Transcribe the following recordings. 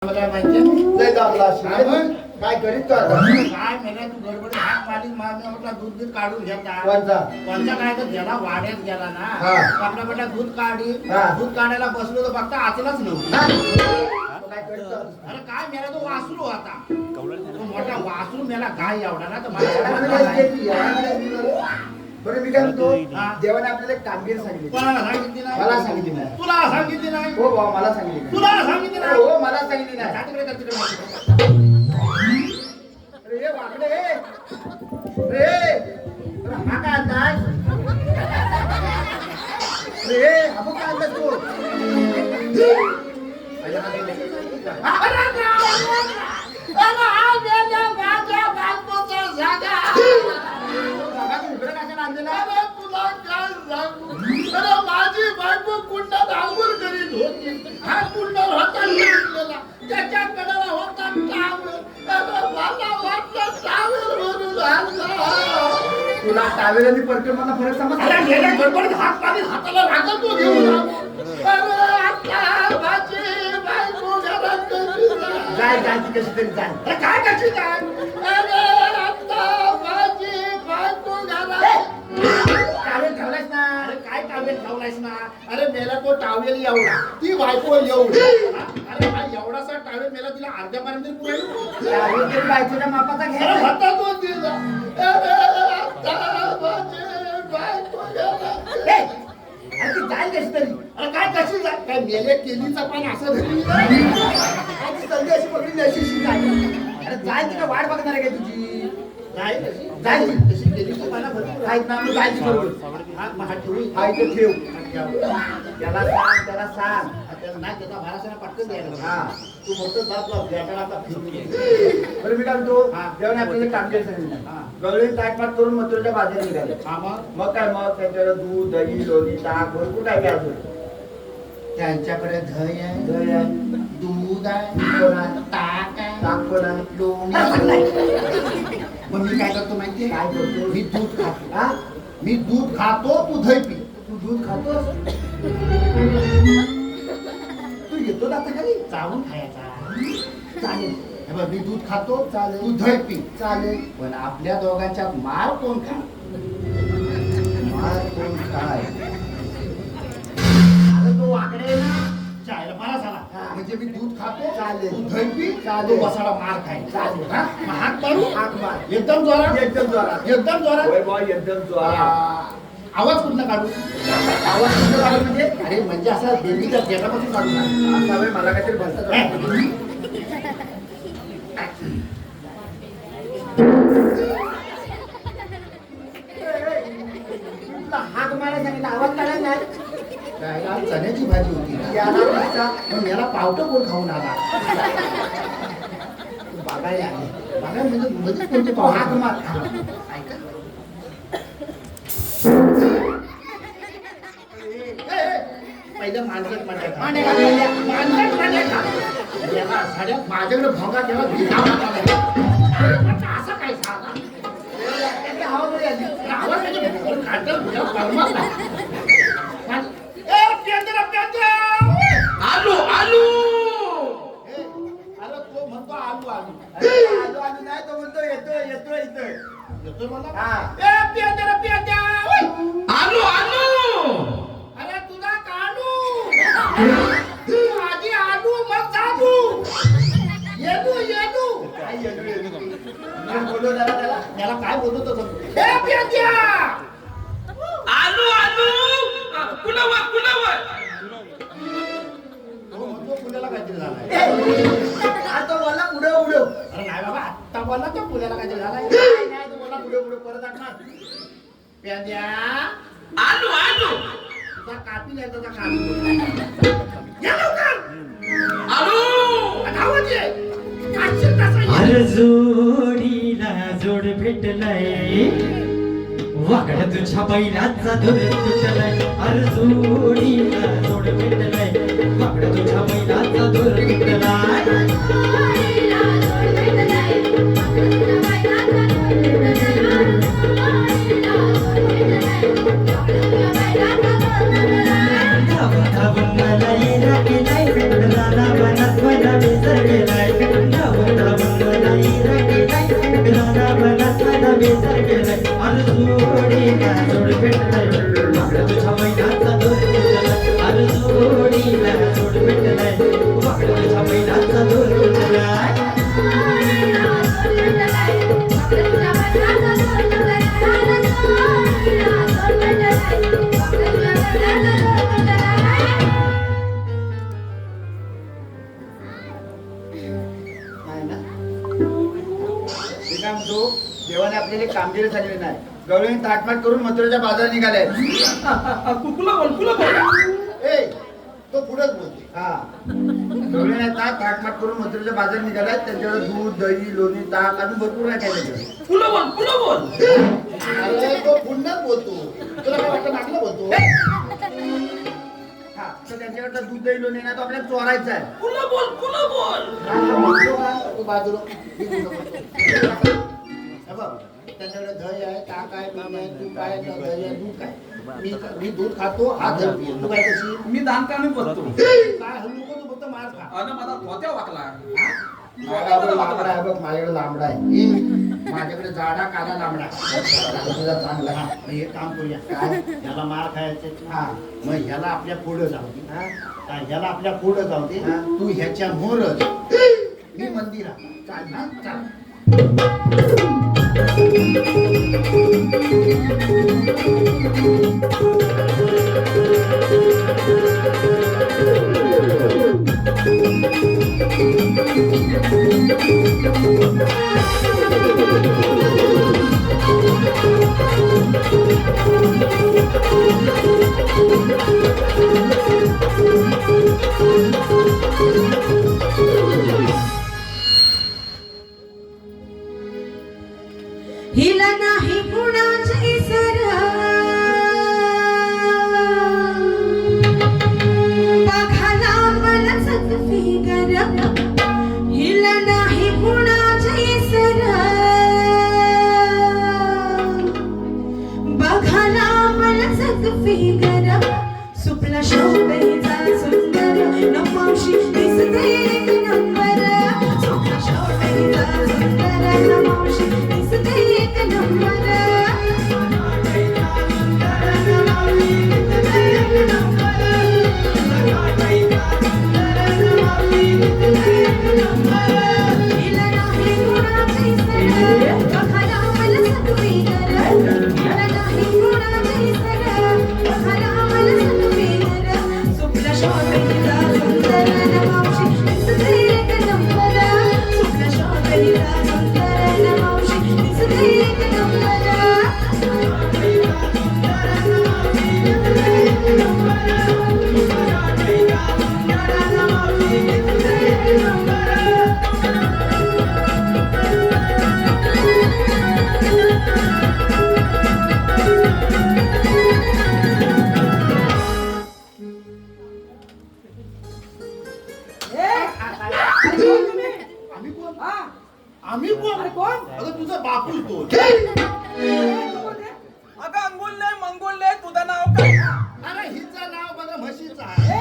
मला माहिती लय दाबला असेल. काय करीत तो आता? काय मेल्या तू गडबड हात मालिक मारणे म्हटलं दूध दूध काढून घेता कोणता काय तर गेला वाड्यात गेला ना आपला बेटा दूध काढी दूध काढायला बसलो तर फक्त आचलाच नव्हतं. काय करतो? अरे काय मेला तो वासरू होता तो मोठा वासरू मेला गाय एवढा ना तर मला बरं मी काय म्हणतो देवाने आपल्याला एक कामगिरी सांगितली. कोणाला सांगितली नाही? मला सांगितली नाही. तुला सांगितली नाही? हो भाऊ मला सांगितली नाही. तुला सांगितली नाही? हो मला सांगितली नाही. जा तिकडे, जा तिकडे. अरे हे वाकडे रे अरे हा काय अंदाज रे आपण काय अंदाज तू माझी बायको कुंडात आंघोळ करीत होती हा कुंडात होता लागलेला त्याच्या कडाला होता तुला टावेल आणि परफ्यूम मधला फरक समजला? हात पाणी हाताला लागल तो घेऊन जाय जायची कशी तरी जाय. काय कशी काय टावेल ठेवलायस ना? अरे काय टावेल ठेवलायस ना? अरे मेला तो टावेल एवढा ती बायको एवढी अरे हा एवढासा टावेल मेला तिला अर्ध्यापर्यंत पुरेल टावेल तरी बायकोच्या मापाचा अरे घ्यायचा. होता तो तिला अरे ती जाईल कशी तरी? अरे काय कशी जाय काय मेले केलीचा पण असं धरली काय ती संधी अशी पकडली अशी अशी जाय. अरे जाय तिला वाट बघणार आहे काय तुझी? जाय कशी जाय तशी केलीची पाना भरपूर आहेत ना मग जायची बरोबर. हात ठेवू हाय तर ठेव. त्याला सांग त्याला सांग. नाही त्याचा भारासाला पटकन द्यायला हा तू मोठं जात लाव भेटायला आता फिरून ये. बरं मी काय म्हणतो हा. देवाने आपल्याला कामगिरी सांगितलं. हा. गवळी ताटपाट करून मथुरेच्या बाजारात निघाले. हा मग मग काय मग त्यांच्याकडे दूध दही लोणी ताक भरपूर काय काय अजून त्यांच्याकडे दही आहे दही आहे दूध आहे पण आहे, ताक आहे ताक पण आहे. लोणी आहे. मग मी काय करतो माहितीये काय करतो? मी दूध खातो हा मी दूध खातो तू दही पी तू दूध खातोस? तू येतो ना आता खाली? चावून खायचा चालेल हे बघ, मी दूध खातो चालेल. तू दही पी चालेल. पण आपल्या दोघांच्या मार कोण खाय मार कोण काय? अरे तो वाकडे ना चायला मला झाला हा. म्हणजे मी दूध खातो चालेल. तू दही पी चालेल. तो बसाडा मार खाय चालेल. हा? मग हात मारू हाक मार. एकदम जोरात एकदम जोरात. एकदम जोरात होय बॉय एकदम जोरात. आवाज कुठला काढू आवाज कुठं आला म्हणजे? अरे म्हणजे असा देवीच्या गेटापासून काढू ना असा वेळ मला काहीतरी भलतंच वाटतं. तुला हाक मारायला सांगितलं आवाज काढायला नाही. काय आज चण्याची भाजी होती ना. याला कसा? पण याला पावटं कोण खाऊन आला बघायला आले बघायला म्हणजे मध्येच कोणते तो पाव हाक मार. ऐका पहिलं माणसात मांडे खा, पहिल्या. माणसात मांडे खा. याला साड्यात माझ्याकडे भोगा केला मी नाव टाकला. असं काय सांगा त्याची हवा बरी आली. आवाज म्हणजे भोगून काढतात, तुझ्या कर्मात नाही. ए, प्यादरा, प्यादरा! आलू आलू ए, अरे तो म्हणतो आलू आलू अरे, आलो आलो नाही तो म्हणतो येतोय येतोय इथं. येतोय मला हा. ए, प्यादरा, प्यादरा! ओय! आलू आलू अरे तुला काढू तू आधी आलू मग जादू येदू येदू काय येतो येतो. मी बोललो जरा त्याला. त्याला काय बोलत होतो ए प्याद्या आलू आलू कुणावर कुणावर तो म्हणतो पुण्याला काहीतरी झालाय आता बोलला पुढे उडव. अरे नाही बाबा आत्ता बोलला तो पुण्याला काहीतरी झालाय नाही नाही तो बोलला पुढे पुढे परत आठवणार. प्याद्या आलू आलू तुझा कापी नाही तुझा कापी या लवकर आलू आता आवाज ये काशील तसा ये. अरे जोडीला जोड भेटलाय वाकड तुझ्या बैलाचा धुर तुटलाय अरे जोडीला जोड भेटलाय वाकड तुझ्या बैलाचा धुर तुटलाय धावून धावून मला येरा केलाय राना वनात वना विसरले मी काय म्हणतो देवाने आपल्याला कामगिरी झालेली नाही. गवळीने ताटमाट करून मथुरेच्या बाजारात निघाले. कुला बोल. ए तो पुढेच बोलते. हा गवळीने ताटमाट करून मथुरेच्या बाजारात निघालाय. त्यांच्याकडे दूध दही लोणी ताक अजून भरपूर काय काय त्याच्याकडे. कुला बोल. अरे तो पुन्हाच बोलतो. तुला काय वाटतं नागलं बोलतो? हा तर त्यांच्याकडे दूध दही लोणी नाही तो आपल्याला चोरायचा आहे. कुला बोल. म्हणतो का? तू बाजूला मी तुला बोलतो. हे बघ, त्यांच्याकडे दही आहे ताक आहे तूप आहे तूप आहे दही आहे दूध काय मी दूध खातो हा दही पितो. तू काय कशी मी दान कामी बसतो. काय हल्लू तू फक्त मार खा. अन माझा धोत्या वाकला. माझ्याकडे लांबडा आहे बघ. माझ्याकडे लांबडा आहे. माझ्याकडे जाडा काला लांबडा तुझा चांगला. हा मग हे काम करूया काय ह्याला मार खायचे. हा मग ह्याला आपल्या पुढं जाऊ दे. काय ह्याला आपल्या पुढं जाऊ दे. तू ह्याच्या मोर मी मंदिरात चाल ना चाल. हिला नाही कुणाची सर बघाला मला सकफी गर. हिला नाही कुणाची सर बघाला मला सकफी गर. सुपला शोभेचा सुंदर नमावशी दिसते एक नंबर. सुपला शोभेचा सुंदर नमावशी दिसते एक नंबर. हिला नाही कुणाची सर बघाला मला सकफी गर. हिला नाही कुणाची सर बघाला मला सकफी गर. सुपला शोभेचा सुंदर नमावशी दिसते एक नंबर. सुपला शोभेचा सुंदर नमावशी दिसते एक नंबर. आम्ही कोण आम्ही कोण अगं तुझा बापूच तो. अगं अंगुल मंगोल तुझं नाव काय? अरे हिचं नाव बघा म्हशीचं आहे.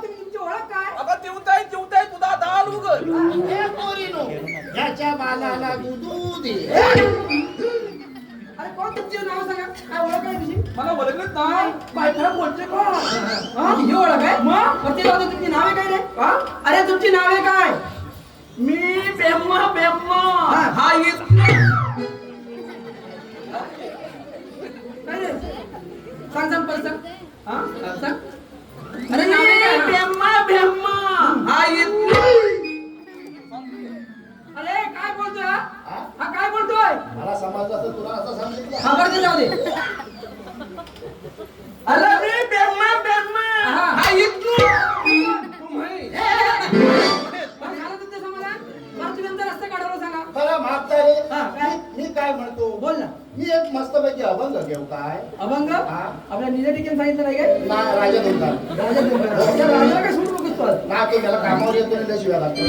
तुमची ओळख काय? अगं जेवताय तुझा दाल उगल. हे पोरीनो ह्याच्या बालाला दूध दे. अरे कोण तुमचे नाव सांगा. काय ओळख आहे तुझी? मला ओळखलंच नाही. काय खरं बोलते कोण? ही ओळख आहे. मग ते जाऊ दे. तुमची नावे काय रे? अरे तुमची नावे काय? मी बेम्मा हा येत काय रे? सांग परत सांग. सांग. अरे बेम्मा हा येत. अरे काय बोलतोय हा काय बोलतोय? मला समजलं असं तुला असं सांगितलं. हा बरं ते जाऊ दे. अरे मी बेम्मा हा येत. पण झालं तुमचं समाधान? बरं तुम्ही आमचा रस्ता काढायला सांगा. बरं मागता रे. हा, काय? मी काय म्हणतो बोल ना. मी एक मस्तपैकी अभंग घेऊ काय. अभंग हा. आपल्या निजा ठिकाणी सांगितलं नाही काय? ना राजा दोनदार राजा तुमच्या राजाला काय सोडू नकोस तू आज. ना तो त्याला कामावर येतो आणि शिवाय लागतो.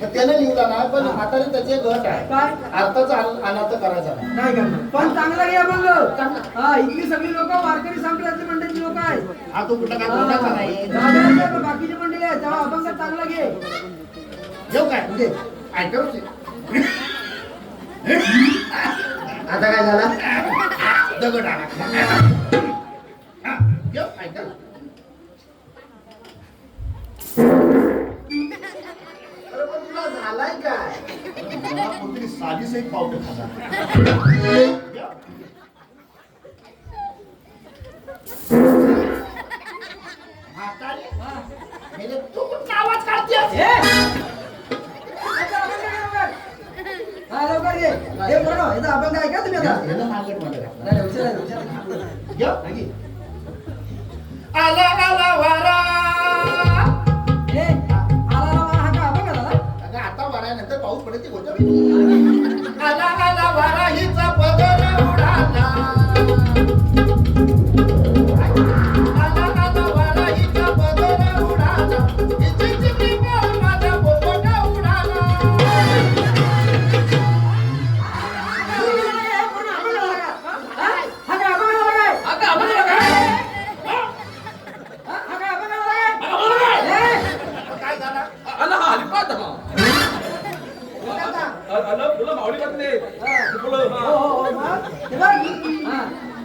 तर त्याने लिहिला ना पण आता त्याचे गट आहे काय? अर्थाचा अनर्थ करायचा नाही. नाही करणार. पण चांगला घे अभंग. हा इथली सगळी लोक वारकरी संप्रदायाची मंडळीची लोक आहेत. हा तो कुठं काय बोलायचा नाही. राजाचे पण बाकीची मंडळी आहेत. तेव्हा अभंग चांगला घे. घेऊ काय घे. ऐकवच आता काय झाला? दगड आणा. हा, घेऊ ऐका. अरे पण तुला झालाय काय? मला कोणतरी साधीच एक पावडं खाणार. म्हातारे, तू कुठं आवाज काढतेस? आता अभंग घे लवकर. हे बरोबर याचा अभंग आहे का तुम्ही आता यानं मार्केटमध्ये घातला. नाही, नाही, विचारा, विचारा. घ्या, घे. आला आला वारा हे, आला आला वारा हा का अभंग आला? अगं आता वाऱ्यानंतर पाऊस पडते गोष्ट वेगळी. आला आला वारा हिचा पदर उडाला. आला आला वारा हिचा पदर उडाला. हिची चिमणी पाहून माझा पोपट उडाला. हा का अभंग आला काय? आता आपण काय हा का अभंग आला काय? हे, काय झालं? आला हा हरिपाठ हा आला तुला मावळी बघते हो, हो, हो, मग? हे बघ. हा,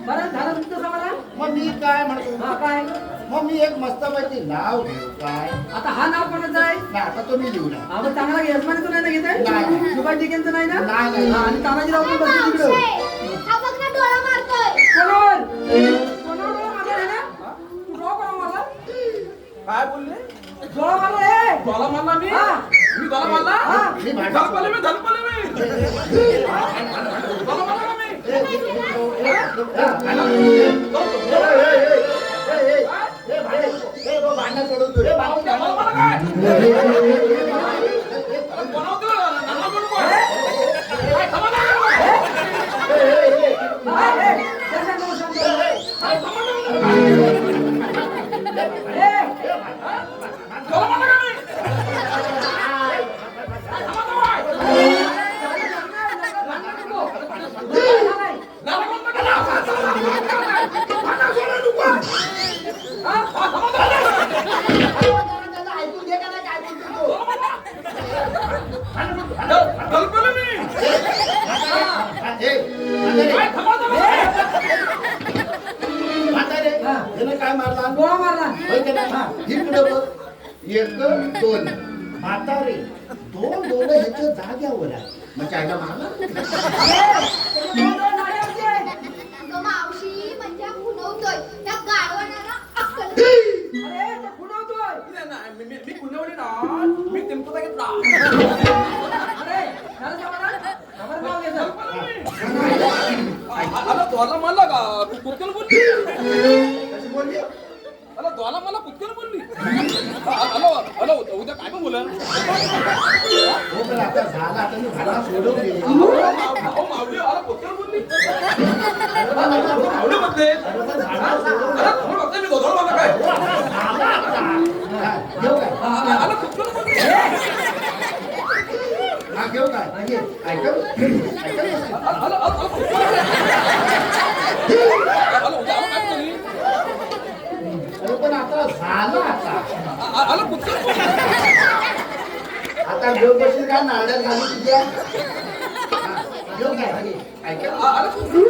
बरं झालं तुमचं समाधान? मग मी काय म्हणतो हा, काय? मग मी एक मस्तपैकी नाव घेऊ काय आता हा नाव कोणाचं आहे? नाही आता तो मी लिहू ना हा, मग चांगला यजमानीचं नाही ना घेत नाही. आहे? सुभाष टिकेंचं नाही ना? नाही, नाही. हा, आणि तानाजीराव पण बसले तिकडं. हा बघ ना डोळा मारतोय कोणावर? कोणावर डोळा मारला आहे ना? तू डोळा कोणावर मारला? काय बोलले डोळा मारला आहे? डॉला मारला मी हा. मी डॉला मारला हा. मी भांडण- धलपले मी धलपले मी डॉला मारला का मी भांडण सोडून दे. डॉला मारला काय बनवतो नाना बोलू काय समाधान हा, हे, त्याच्या नावावर सांगतो. हे, डॉला मारला का मी नाना बोलतो का ऐकून घे का नाही काय बोलतो तो? धलपले मी काय समाधान हा. त्यानं काय मारला डोळा मारला. होय का नाही? इकडं बघ. एक दोन म्हातारे दोन ह्याच्या जाग्यावर आहे मग चायला मारला अगं मावशी म्हणजे खुणवतोय त्या गाडवणारा अक्कल अरे, तो खुणावतोय. मी कुणवली ना मी टेम्पो घेतला अरे, झालं समाधान? खबर नाव घ्यायचं. आला द्वाला मला का कुत्कल बोलली कशी बोलली आला द्वाला मला कुत्कल बोलली आलो आलो उद्या काय पण बोला हो पण आता झाला आता मी घाला सोडून गेले मावली आला कुत्कल बोलली मावली म्हणते अरे पण झाला सोडून अरे कोण बघते मी गोधळ मला काय झाला आता. हा, घेऊ काय आला कुत्कल बोलली हा घेऊ काय घे. ऐकलं? ऐकलं? आला आला कुत्कल आला उद्या आला काय बोलली अरे पण आता झालं आता आला कुत्कल बोलली आता घेऊ बसली का नारळात घालू तुझ्या हा, घेऊ काय घे. ऐकलं? आला कुत्कल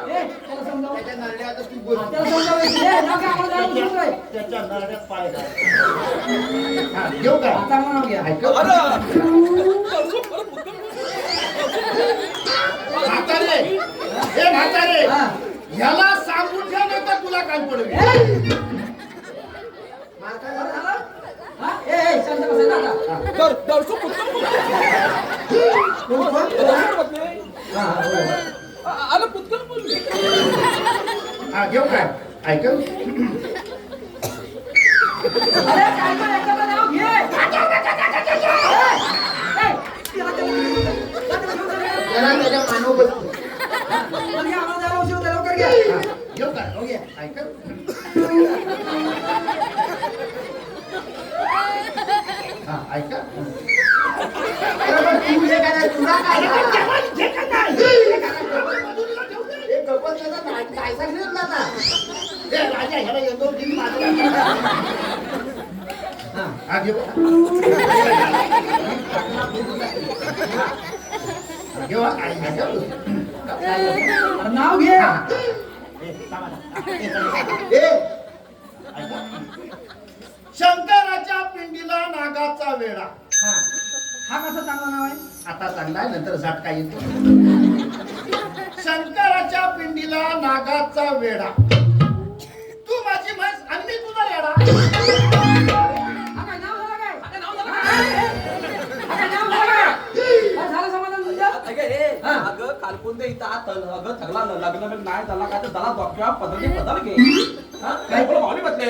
ए, त्याला समजावं. त्याच्या नारळात तू बोल त्याला समजावं. ए, नाव काय आम्हाला जायला उशीर होतोय. त्याच्या नारळात पाय घाल. हा, घेऊ काय चांगलं नाव घ्या. ऐकलं? म्हातारे हे म्हातारे हा. ह्याला सांगून ठेव नाही तर तुला काय पडवी मार काय झालं? हा? ए, शांत बसा ना आता. दर्शक कुत्कल कोण, कोण? बोलली हा, हा, बरोबर. आला कुत्कल बोलली हा घेऊ काय ऐकल अरे, काय पण एखादं नाव घे. ए, त्याला त्याला त्याच्या मानव बसतो पण घ्या, आम्हाला जायला उशीर होतोय, लवकर घ्या. हा, घेऊ काय हो घे ऐकल हा ऐका अरे पण तू हे काय तुला काय हे गप्पा त्याचा नायसा घेऊन जाता हे राजा ह्याला येतो की माझं हा घेऊ घेऊ अरे, नाव घे. शंकराच्या पिंडीला नागाचा वेडा हा. हा कसा चांगला नाव आहे? आता चांगला आहे नंतर झटका येतो शंकराच्या पिंडीला नागाचा वेडा तू माझी म्हैस आणि मी तुझा रेडा हा काय नाव झालं काय? हा काय नाव झालं काय? हा, झालं समाधान? अगं सगळा लग्न बिग्न नाही झाला काय तर झाला डॉक्टर पदरचे पदर घे हा? काय तुला भावनी म्हटले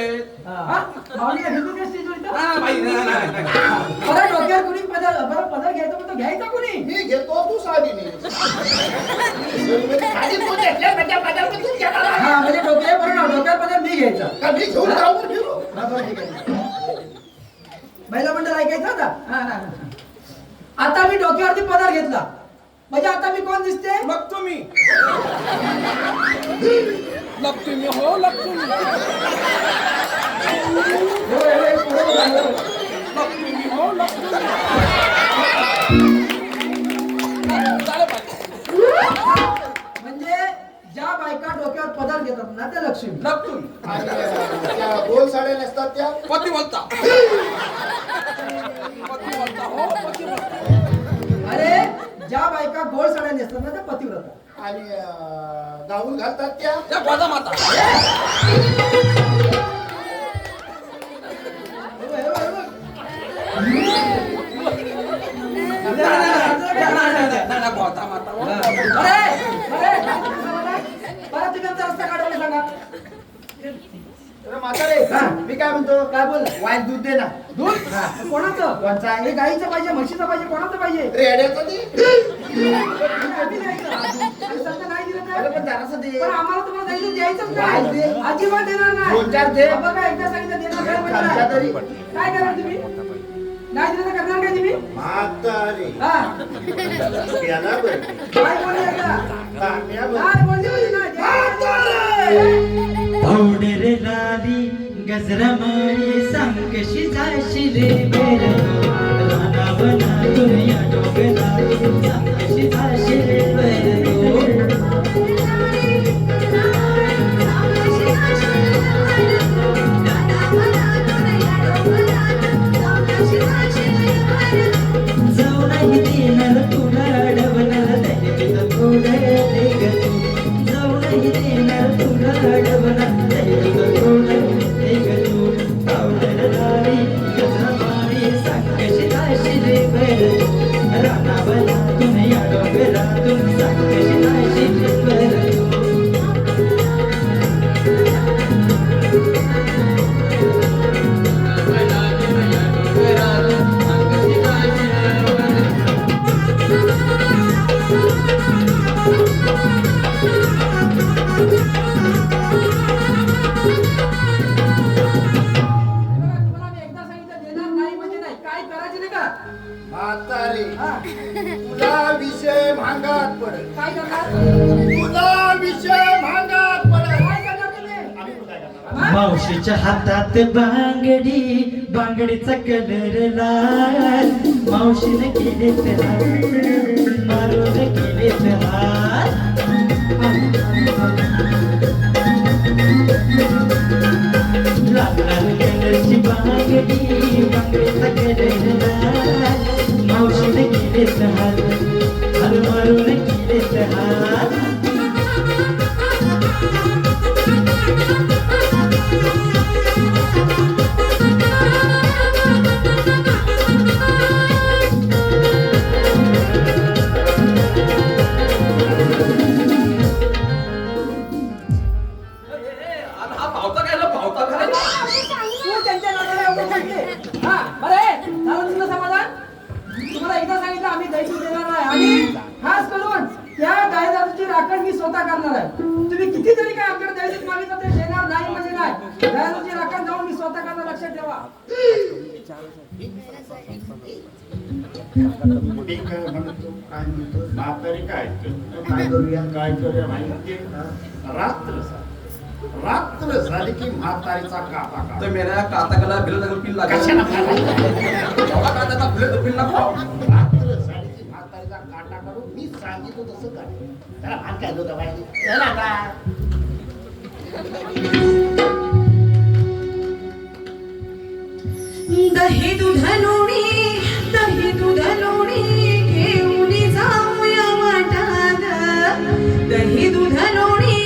हा? माऊलीला घेऊन ये स्टेजवर इथं. नाही बाई नाही बरं डोक्यावर कुणी पदर घ्यायचा पण तो घ्यायचा कुणी मी घेतो तू साडी नाही साडी तू घेतल्या म्हणजे बाजारात तू घेणार आहे. हा म्हणजे डोक्यावर बरं ना डोक्यावर पदर मी घ्यायचा का मी घेऊन जाऊ का फिरू? हा, बरं, ठीक आहे. महिला मंडळ ऐकायचं होता हा, हा, हा. आता मी डोक्यावरती पदर घेतला म्हणजे आता मी कोण दिसते मग तुम्ही लक्ष्मी हो लक्ष्मी लक्ष्मी हो लक्ष्मी चालेल बाई. म्हणजे ज्या बायका डोक्यावर पदर घेतात ना त्या लक्ष्मी लक्ष्मी आणि त्या गोल साड्या नसतात त्या पती बोलता पती बोलता हो पती बोलता अरे ज्या बायका गोल साड्या नेसतात ना त्या पतिव्रता आणि गाऊन घालतात त्या त्या गोदा माता गोदा माता परत तिकडचा रस्ता काढायला सांगा अरे म्हातारे हा. मी काय म्हणतो काय बोल वाईट दूध दे ना दूध कोणाचं कोणचा आहे? हे गाईचं पाहिजे म्हशीचं पाहिजे कोणाचं पाहिजे रेड्याचं ती आम्ही द्यायचं. आणि सध्या नाही दिलं अरे तर पण जरासं दे पण आम्हाला तुम्हाला द्यायचं द्यायचंच काय नाही दे? अजिबात देणार नाही दोन चार दे. बघा एकदा सांगितलं देणार नाही म्हणजे खालच्या नाही. तरी काय करणार तुम्ही नाही दिलं तर करणार काय तुम्ही म्हातारी हा त्याला बरं काय बोलले आता तांब्या बरं. काय बोलले म्हणजे नाही पावडर लाली गजरा माळी सांग कशी जाशील बर रानावना दुनिया डोंगरा सांग कशी जाशील बर जाऊ नाही देणार तुला अडवणार दैविक थोडं ग तू जाऊ नाही देणार तुला अडवणार दैविक थोडं ग तू पावडर लाली गजरा माळी सांग कशी जाशील बर रानावना दुनिया डोंगरातून सांग कशी जाशील बर तुम्हाला मी एकदा सांगितलं देणार नाही म्हणजे नाही काय करायचं नाही का म्हातारी हा तुला विषय भांगात पडेल काय करणार तुला विषय भांगात पडेल काय करणार तुम्ही आम्ही पण काय करणार? हा? मावशीच्या हातात बांगडी बांगडीचा कलर लाल मावशीने केले मारून केले लाल लाल कलरची बांगडी बांगडीचा कलर लाल मावशीने केले हाल मारून केले हाल हा पावता काय पावता काय तू त्यांच्या नादाला एवढे चढले. हा, बरं आहे. झालं तुझं समाधान? तुम्हाला एकदा सांगितलं आम्ही दैसून देणार नाही आणि खास करून त्या गायदाची राखण मी स्वतः करणार आहे. तुम्ही किती जरी काय आमच्याकडे दैसून मागितलं ते देणार नाही म्हणजे नाही. गायदाची राखण जाऊन मी स्वतः करणार लक्षात ठेवा. मी काय म्हणतो म्हातारी काय काय करूया काय करूया माहिती रात्र झाली की म्हातारीचा कापा तर का मेरा काताकला बिल लागल पिल लागल कशाला खायला? जेव्हा काताचा बिल पिल लागो रात्र झाली की म्हातारीचा काटा काढून मी सांगितलं तसं काढ त्याला भात काय होतं पाहिजे त्याला काय दही दूध लोणी घेऊन जाऊया वाटात दही दूध लोणी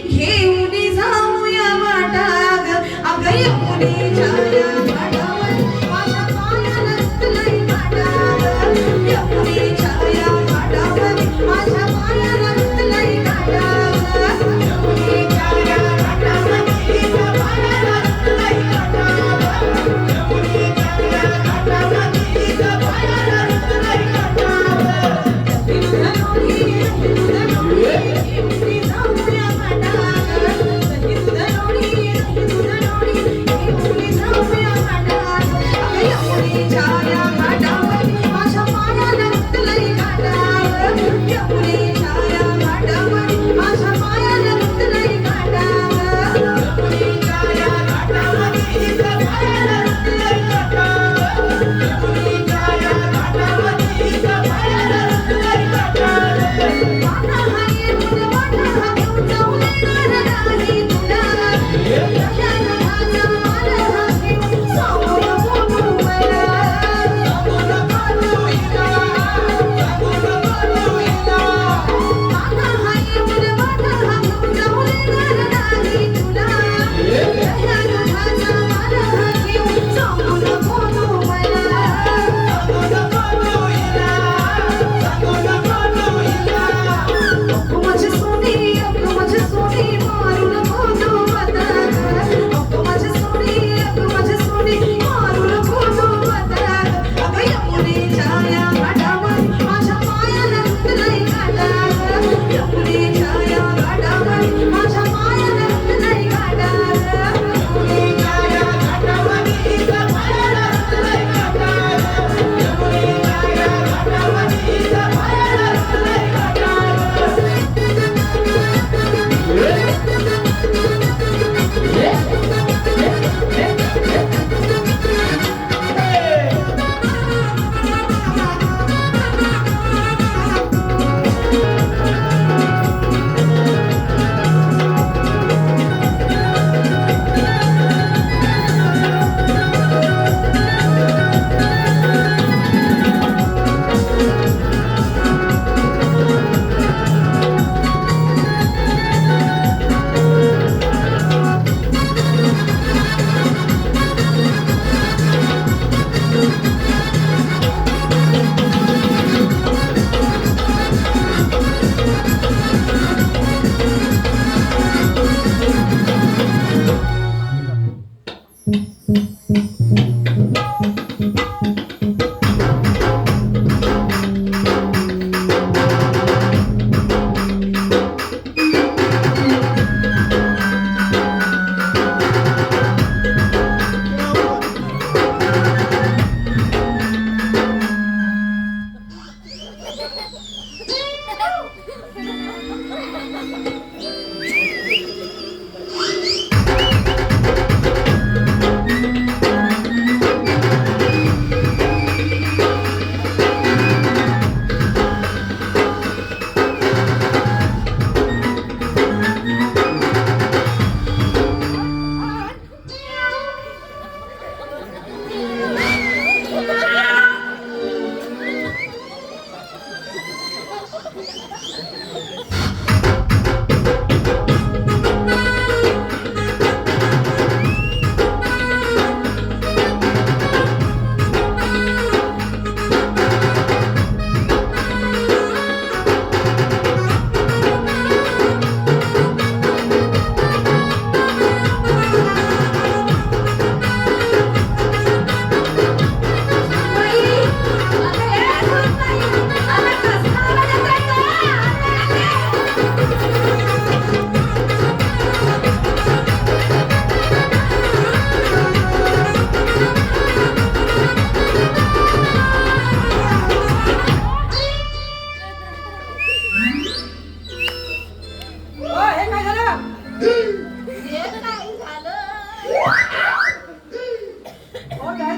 घेऊन जाऊया वाटात अगं यमुनेच्या वाटावर माझ्या पायाला लई वाटात यमुनेच्या वाटावर माझ्या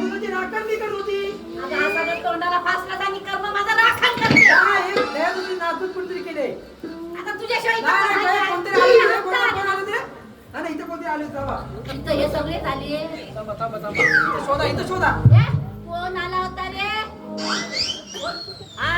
दुधाची राखण मी करत होती. अगं, असा जर तोंडाला फासलाच आणि कर्म माझं राखण करते. काय हे दया दुधाची नातूच कुठतरी केले. आता तुझ्याशिवाय नाही, कसं नाही, आहे? कोणतरी आले नाही, कोण आले ते? नाही, नाही, इथे कोणते आले जावा. इथं हे सगळे झाले. इथं शोधा, इथं शोधा. ए, कोण आला होता रे? आ,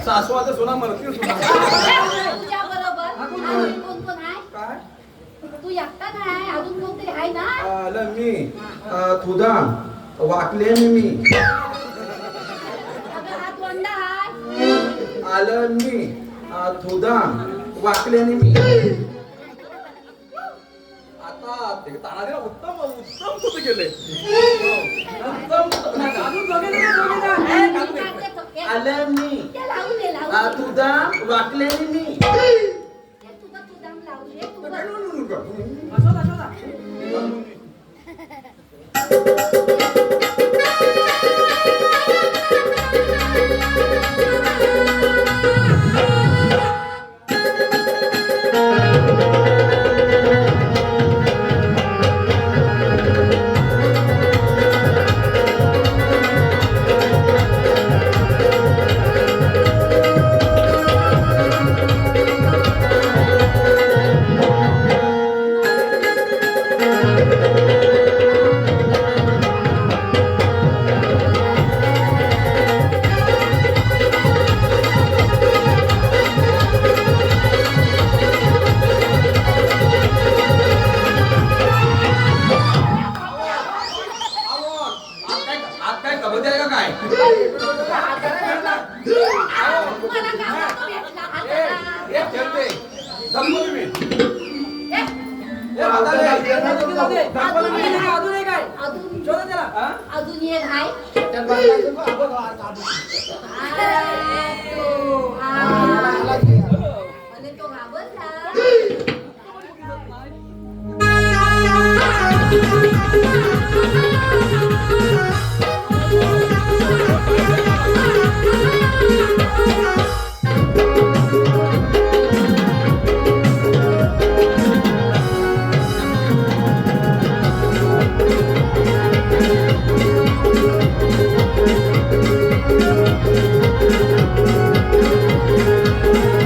सासवाचं सोना मरतील सुना. तुझ्या बरोबर अजून कोण कोण आहे? काय तू एकटा नाही, अजून कोणतरी आहे ना? आलं मी तुदाम वाकले मी अगं, हा तोंडा आहे. आलं मी तुदाम वाकले मी. आता ते तानाजीला उत्तम उत्तम तुझं केले. अजून दोघे जण, दोघे जण. आलं मी ते लावू दे, लावू दे. तुदाम वाकले मी. ते तुझं तू दम लावू दे. तू बस. शोधा, शोधा. मला काय भेटला हाताला? अजून एक आहे. अजून शोधा त्याला. अजून एक आहे. त्यात बाजूला तो आपण काढू. आणि तो घाबरला. Thank you.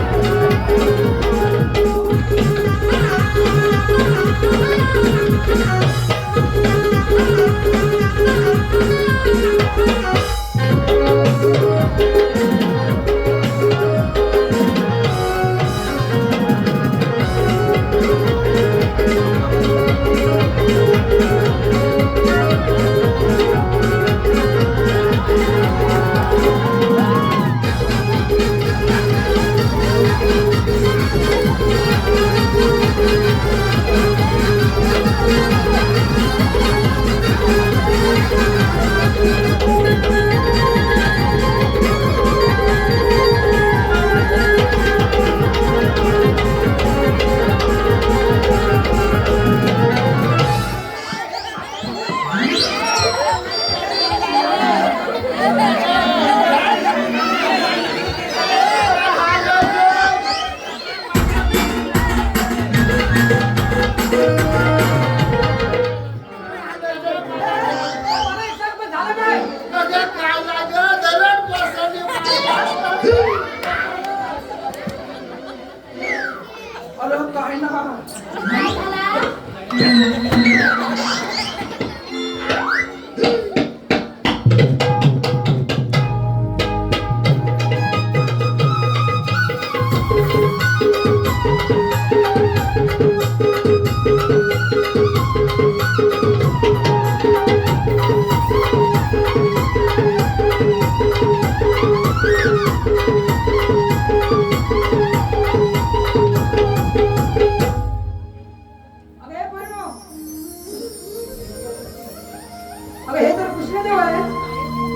अरे काय ना काय झाला? अरे हे पोरीनो. अरे हे तर कृष्णदेव आहे.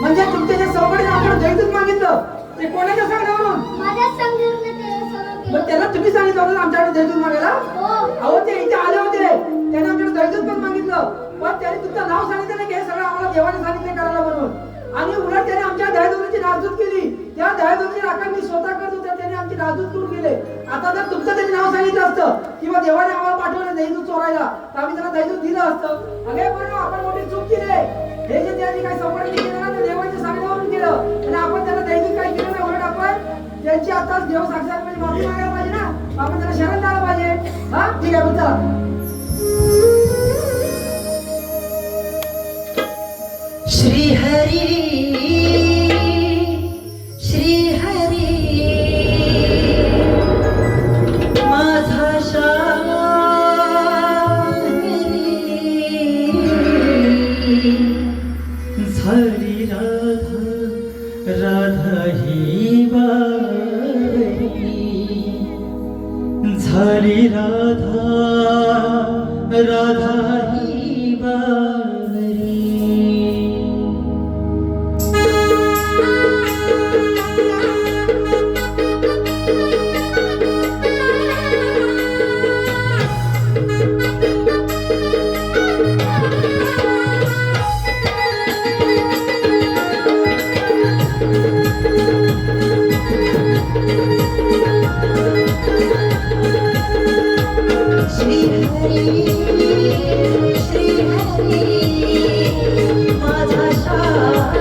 म्हणजे तुमच्या जे सवकडीने आपण जयदूत मागितलं ते कोणाच्या सांगण्यावरून? माझ्याच संगीतने ते सगळं केलं. मग त्याला तुम्ही सांगितलं होतं ना आमच्याकडे जयदूत मागायला? हो. अहो ते इथे आले होते. त्याने आमच्याकडे जयदूत पण मागितलं. पण त्याने तुमचं नाव सांगितलं नाही की हे सगळं आम्हाला देवाने सांगितलं करायला म्हणून. आणि उलट त्याने आमच्या दयादूताची नासधूत केली. त्या दयादूताची राखण मी स्वतः करत होते. त्याने आमची नासधूत करून गेले. आता जर तुमचं त्यांनी नाव सांगितलं असतं किंवा देवाने आम्हाला पाठवलं दहीदूत चोरायला तर आम्ही त्याला दहीदूत दिलं असतं. अगे पण आपण मोठी चूक केली. हे जे त्यांनी काही संपत्ती केलं ना ते देवाच्या सांगण्यावरून केलं आणि आपण त्याला दहीदूत काही केलं नाही. उलट आपण त्यांची आताच देव साक्षात म्हणजे माफी मागायला पाहिजे ना. आपण त्याला शरण द्यायला पाहिजे. हा ठीक आहे मग चला. श्री हरी श्री हरी माझा श्याम झाली राधा राधा ही बाई झाली राधा राधा ही बाई श्री हरी श्री हरी माझा श्याम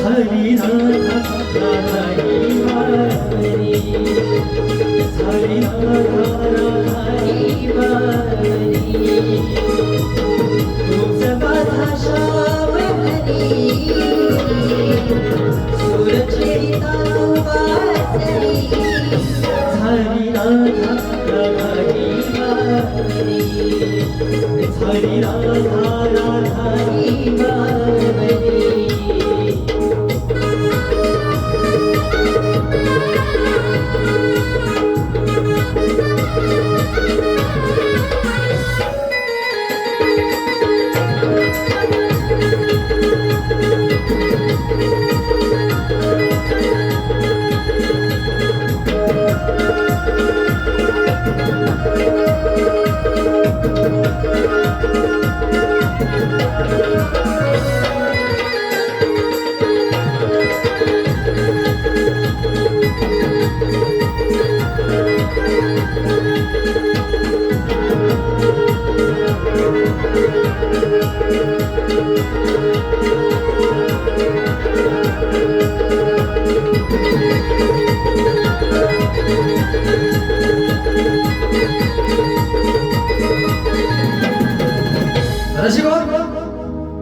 झाली राधा राधा ही बाई झाली राधा राधा ही बाई तुझं माझा श्याम हरी सुरचरिता वाचली झाली राधा राधा ही बाई झाली राधा राधा ही बाई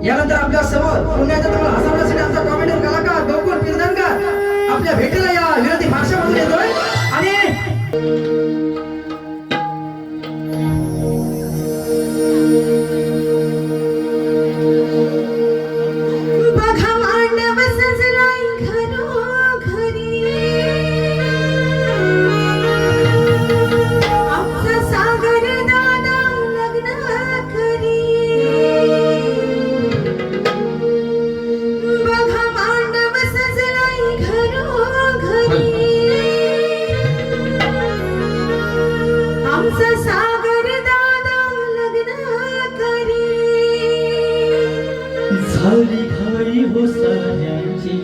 यानंतर आपल्या समोर पुण्याच्या तुम्हाला हसवण्यासाठी आमचा कॉमेडियन कलाकार गोकुळ पिरदनकर आपल्या भेटीला या विनंती भाषेमधून येतोय आणि बघा मांडव सजलाय घरोघरी आमचा सागर दादा लग्न करी बघा मांडव सजलाय घरोघरी आमचा सागर दादा लग्न करी झाली घाई हो साऱ्यांची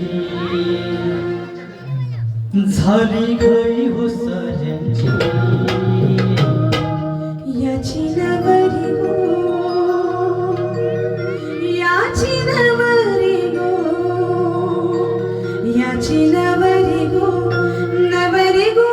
झाली घाई हो साऱ्यांची याची नवरी गो याची नवरी गो याची नवरी गो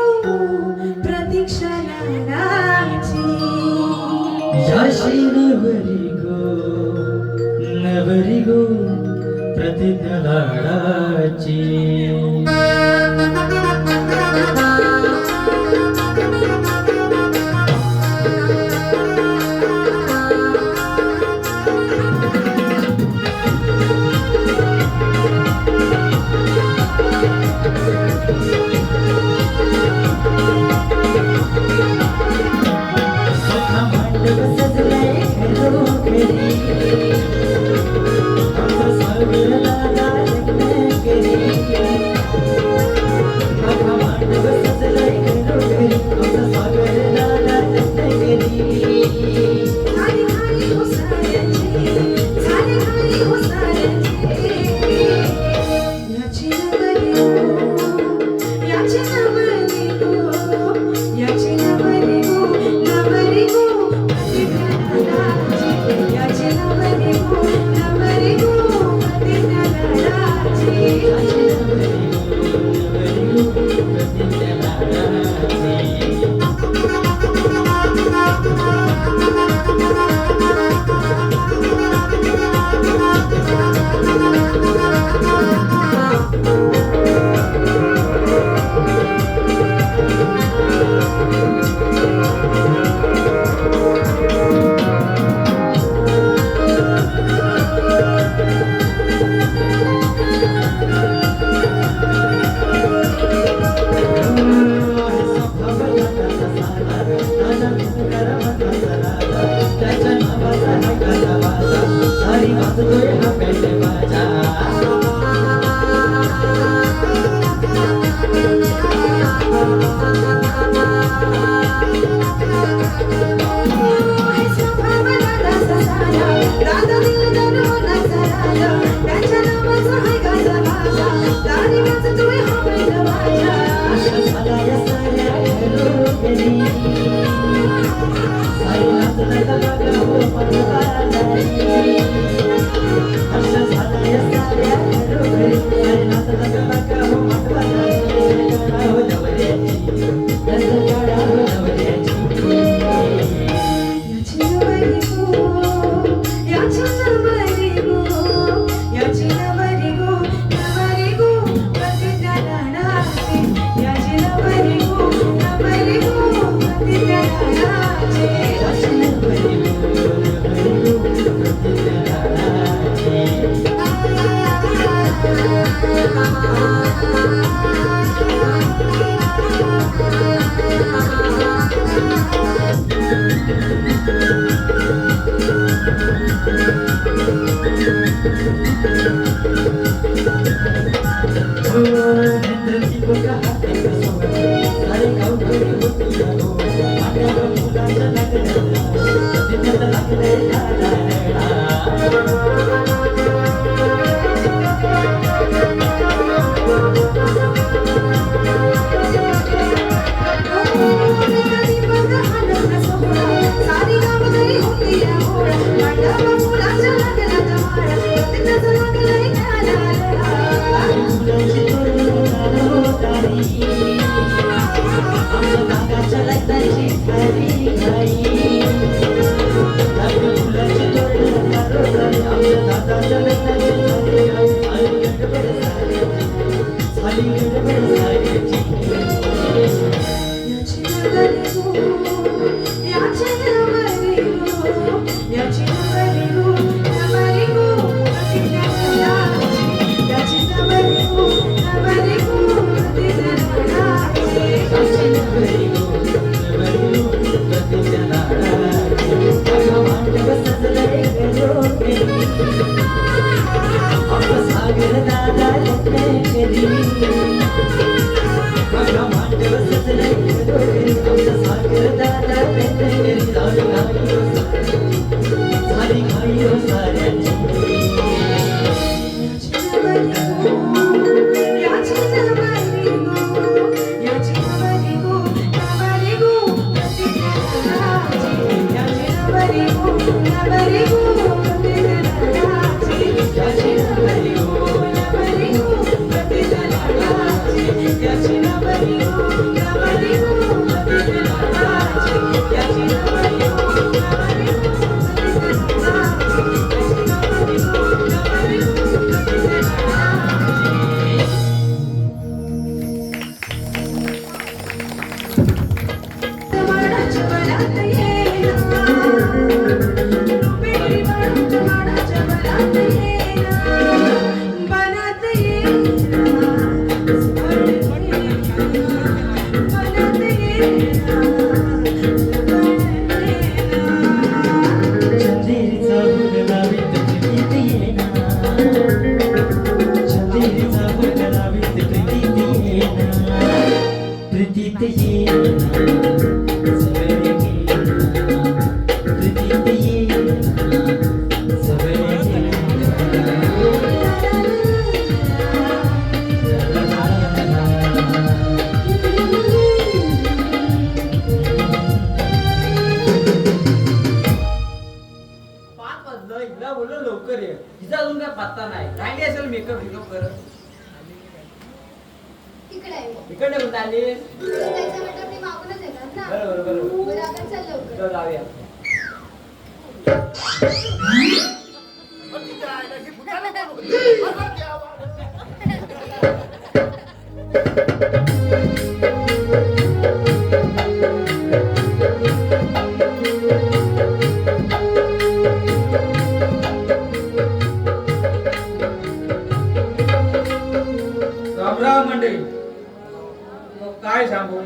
काय सांगू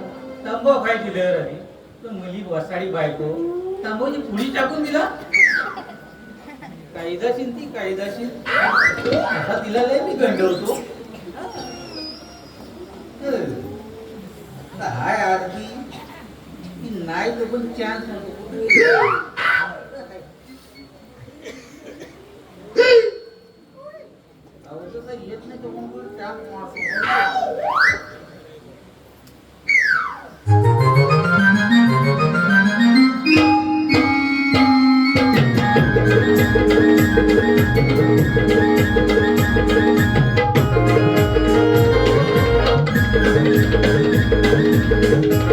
तंबू खायची लहर आली तर मुली वसाडी बायको तंबूची पुढी टाकून दिला कायदाशील ती कायदाशील आता तिला लय मी गंडवतो हाय आरती ती नाही तो पण चान्स येत नाही तो पण टाक मारतो Thank you.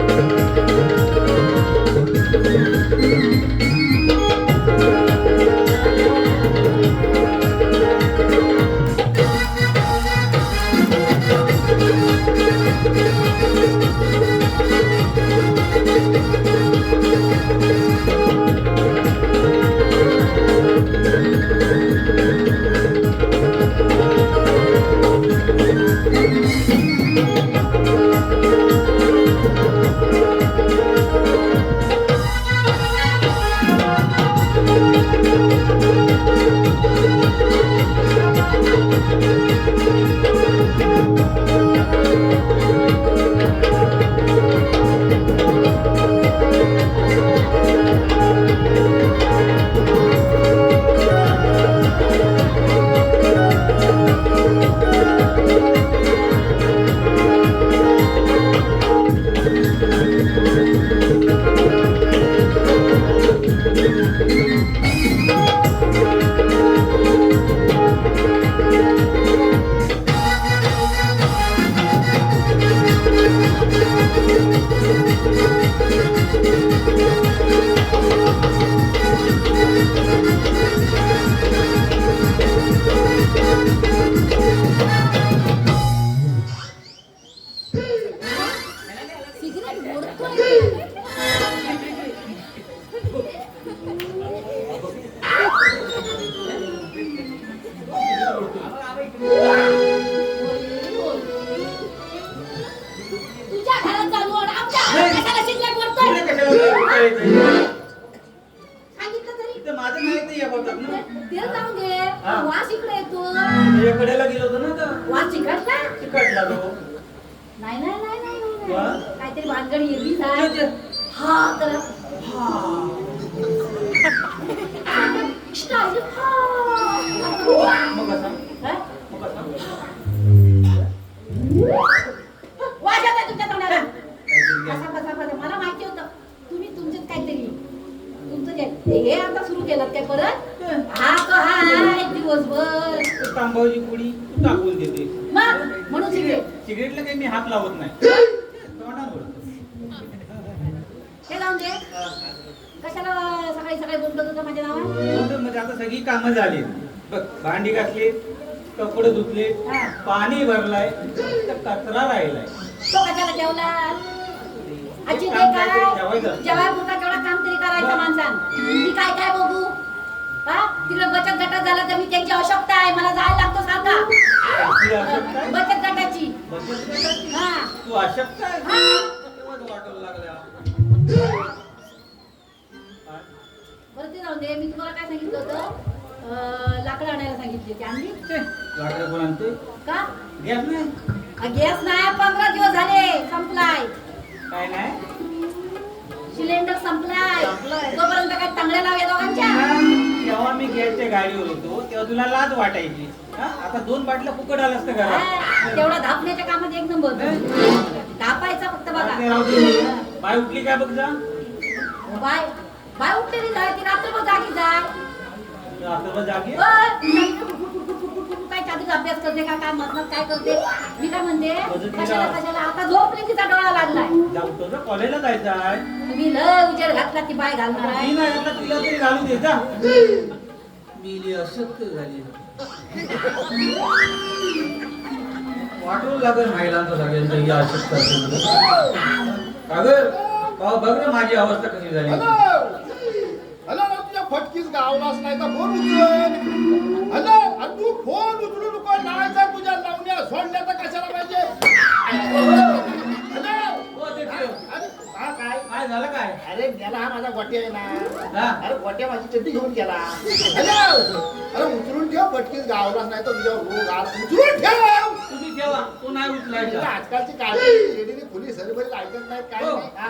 सिगरेट ओढतोय. तुझ्या घरात चालू आणि आमच्या घरात कशाला सिगरेट ओढतोय? तुला कशाला विचारायचं? सांगितलं तरी इथं माझं नाही ते या बोलतात ना. ते जाऊन दे. हा. वास इकडे येतो. तुझ्या कडेला गेलो होतो ना तर वास चिकटला? चिकटला तो. नाही नाही नाही नाही नाही. वा? काहीतरी भानगड येली जाय. हा तर स्टाईल. मग कसा? हा. मग कसा? वास येतोय तुमच्या तोंडाला. काहीतरी घ्या. कसा मला माहिती होतं तुम्ही तुमचंच काहीतरी तुमचं हे आता सुरू केलं काय परत हा तो हाय दिवसभर तू तांबाची पुडी तू टाकून देते. मग म्हणून सिगरेट सिगरेटला काही मी हात लावत नाही. तोंडावर बोलतो. हे लावून दे. कशाला सकाळी सकाळी बोलतो तुझं माझ्या नावात? म्हणून म्हणजे आता सगळी कामं झाली. बघ भांडी घातली, कपडे धुतले, हा. पाणी भरलाय, तर कचरा राहिलाय. तो कशाला ठेवला? आजी ते काम काय काहीतरी ठेवायचं. जेवायपुरता केवढा काम तरी करायचं माणसान. मी काय काय बघू हा तिकडे बचत गटात झाला तर मी त्यांची आवश्यकता आहे. मला जायला लागतो सारखा तुझी आवश्यकता आहे? बचत गटाची. बचत गटाची? हा तू अशक्त आहे? हा. तेव्हाच वाटायला लागल्या. बरं ते जाऊन दे. मी तुम्हाला काय सांगितलं होतं लाकडं आणायला सांगितली ती आणली लाकडं कोण आणते? का? गॅस नाही? गॅस नाही 15 दिवस झाले संपलाय. काय नाही? सिलेंडर संपलाय. संपलाय. तोपर्यंत काय तांगड्या लावूया दोघांच्या. तेव्हा मी गॅसच्या गाडीवर होतो तेव्हा तुला लाज वाटायची. हा? आता 2 बाटल्या फुकट आलं असतं घरात. हा, तेवढा धापण्याच्या कामात एक नंबर. धापायचा फक्त बघा. ते राहू दे. बाय उठली काय बघ जा. बाय बाय उठलेली जाय ती रात्रभर जागी जाय. रात्रभर जागी. काय चादरीचा अभ्यास करते का काय मधनात काय करते? मी काय म्हणते बजट कशाला केला. कशाला आता झोपली तिचा डोळा लागलाय. जाऊ तर कॉलेजला जायचं आहे. तुम्ही लय उजेड घातला ती बाय घालणार मी आहे. नाही घातला तिला तरी घालू दे जा. मी अशक्त झाली. वाटू लागेल महिलांचं सगळ्यांचं ही अशक्त असेल. अगं बघ ना माझी अवस्था कशी झाली. हॅलो हॅलो तुझ्या फटकीच गावलाच नाही तर फोन उचल. हॅलो आणि तू फोन उचलू नको. नाही तर तुझ्या लावण्या सोडल्या तर कशाला पाहिजे? हॅलो हो, ते ठेव. अरे हा काय काय झालं काय? अरे गेला हा माझा गोट्या आहे ना. हा. अरे गोट्या माझी चड्डी घेऊन गेला. हॅलो अरे उचलून ठेव. फटकीच गावलाच नाही तर तुझ्यावर रोग आला. उचलून ठेव. तुम्ही ठेवा तो नाही उचलायचा. आजकालची काळजी लेडीने खुली सरभरी ऐकत नाहीत काय हो. नाही. हा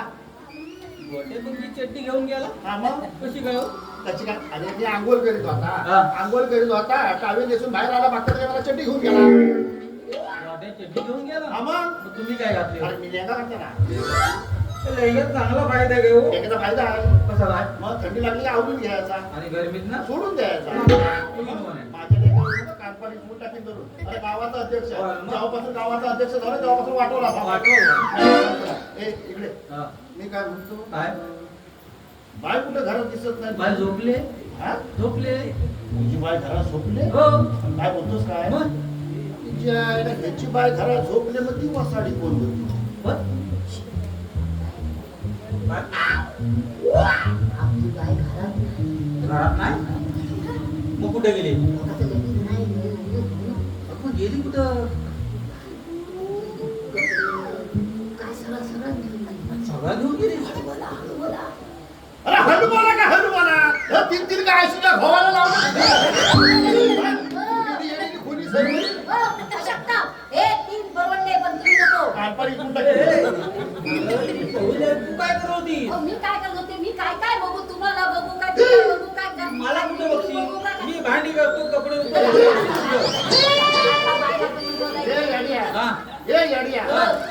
गोटे पण मी चड्डी घेऊन गेला. हा मग कशी काय हो? त्याची काय अरे मी आंघोळ करीत होता. हा. आंघोळ करीत होता टावेल नेसून बाहेर आला बघता तरी मला चड्डी घेऊन गेला. गोटे चड्डी घेऊन गेला. हा मग मग तुम्ही काय घातले? अरे मी लेंगा घातला ना. लयच चांगला फायदा घेऊ. एखादा फायदा आहे. कसा काय? मग थंडी लागली की आवडून घ्यायचा. आणि गरमीत ना सोडून द्यायचा. तुम्ही कोण आहे? माझ्या लेकराला कानपाणी घेऊन टाकीन धरून. अरे गावाचा अध्यक्ष आहे. बरं, मग. जेव्हापासून गावाचा अध्यक्ष झाला तेव्हापासून वाटवला. वाटवला. ए इकडे हा. मी काय म्हणतो काय? बाय कुठे घरात दिसत बाय नाही. झोपले. हा? झोपले. तुझी बाय घरात झोपले. हो. आणि काय बोलतोस काय मग? तिच्या आईला ह्याची बाय घरात झोपले मग ती वसाडी कोण होती? बस. काय? आपली बाय घरात घरात नाही? मग कुठे गेली? आता लगेच नाही. मग गेली कुठं? काय सरळ सरळ सगळा घेऊन गेली. हळू बोला. अरे हळू बोला का हळू बोला. हे तीन काय सुद्धा भावाला लावलं. खुली सरभरी अशक्ता. हे 3 परवडले पण तुम्ही नको. कानपाणी घेऊन ए, टाकीन. तू काय करत होती? अहो, मी काय करत होते? मी काय काय बघू? तुम्हाला बघू काय तुम्हाला बघू काय काय? मला कुठं बघशील? बघू काय? मी भांडी करतो, कपडे धुतो. आता बायला कधी बोलायचं? ए येड्या. हा. ए येड्या.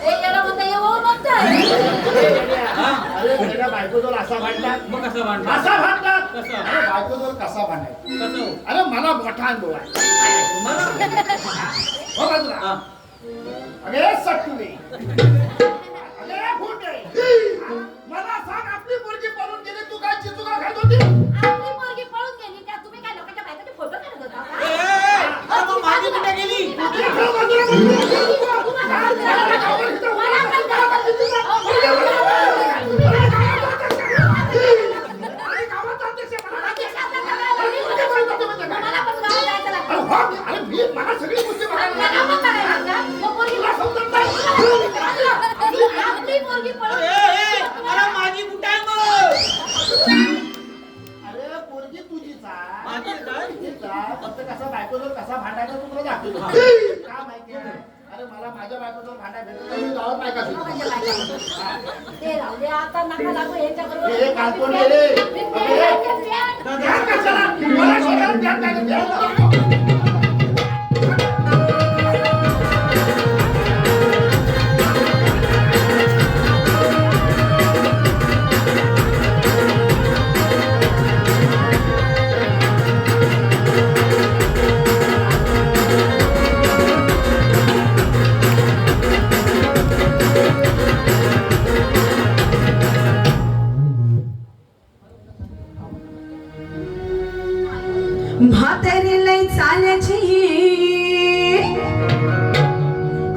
ए, याला म्हणता येऊ म्हणताय. ए येड्या. हा. अरे मेरा बायकोजवळ असा भांडतात. मग कसं भांडलं? असा भांडतात. कसं? अरे बायकोजवळ कसा भांडायचा? कसं? अरे मला मोठा अनुभव आहे. तुम्हाला? हो बाजूला. हा. अरे सटुले. अरे फुटे. मला सांग कसा बायकोजवळ कसा भांडायचा तू तुला दाखवतो का माहिती आहे अरे मला माझ्या बायकोजवळ भांडाय भेटत नाही, मी गावात बायका शिकतो. ते राहू दे, आता नका लागू ह्याच्याबरोबर. हे कालकोण रे रे. मी ते ऐकत नाही. ध्यान कशाला? मला शिकायला ध्यान काय ध्यान. म्हातारी लय चाल्याची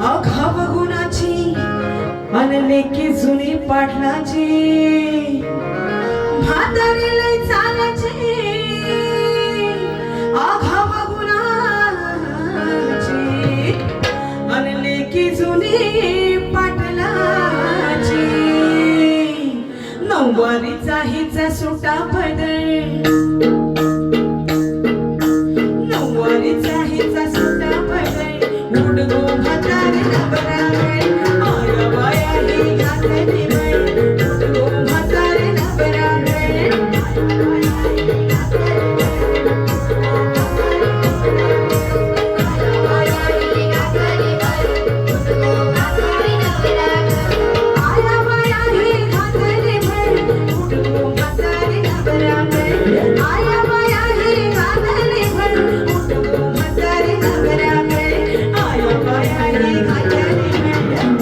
अघाव गुणाची अनलेकी जुनी पाटलाची म्हातारी लय चाल्याची अघाव गुणाची अनलेकी जुनी पाटलाची नऊवारीचा हिचा सुटा बदल हिचा सुटा पडलाय उडगो म्हातारे नबरावे आया बाया ही घातली बाई उडगो म्हातारे नबरावे आया बाया ही घातली बाई उडगो म्हातारे नबरावे आया बाया ही घातली बाई उडगो म्हातारे नबरावे आया बाया ही घातली बाई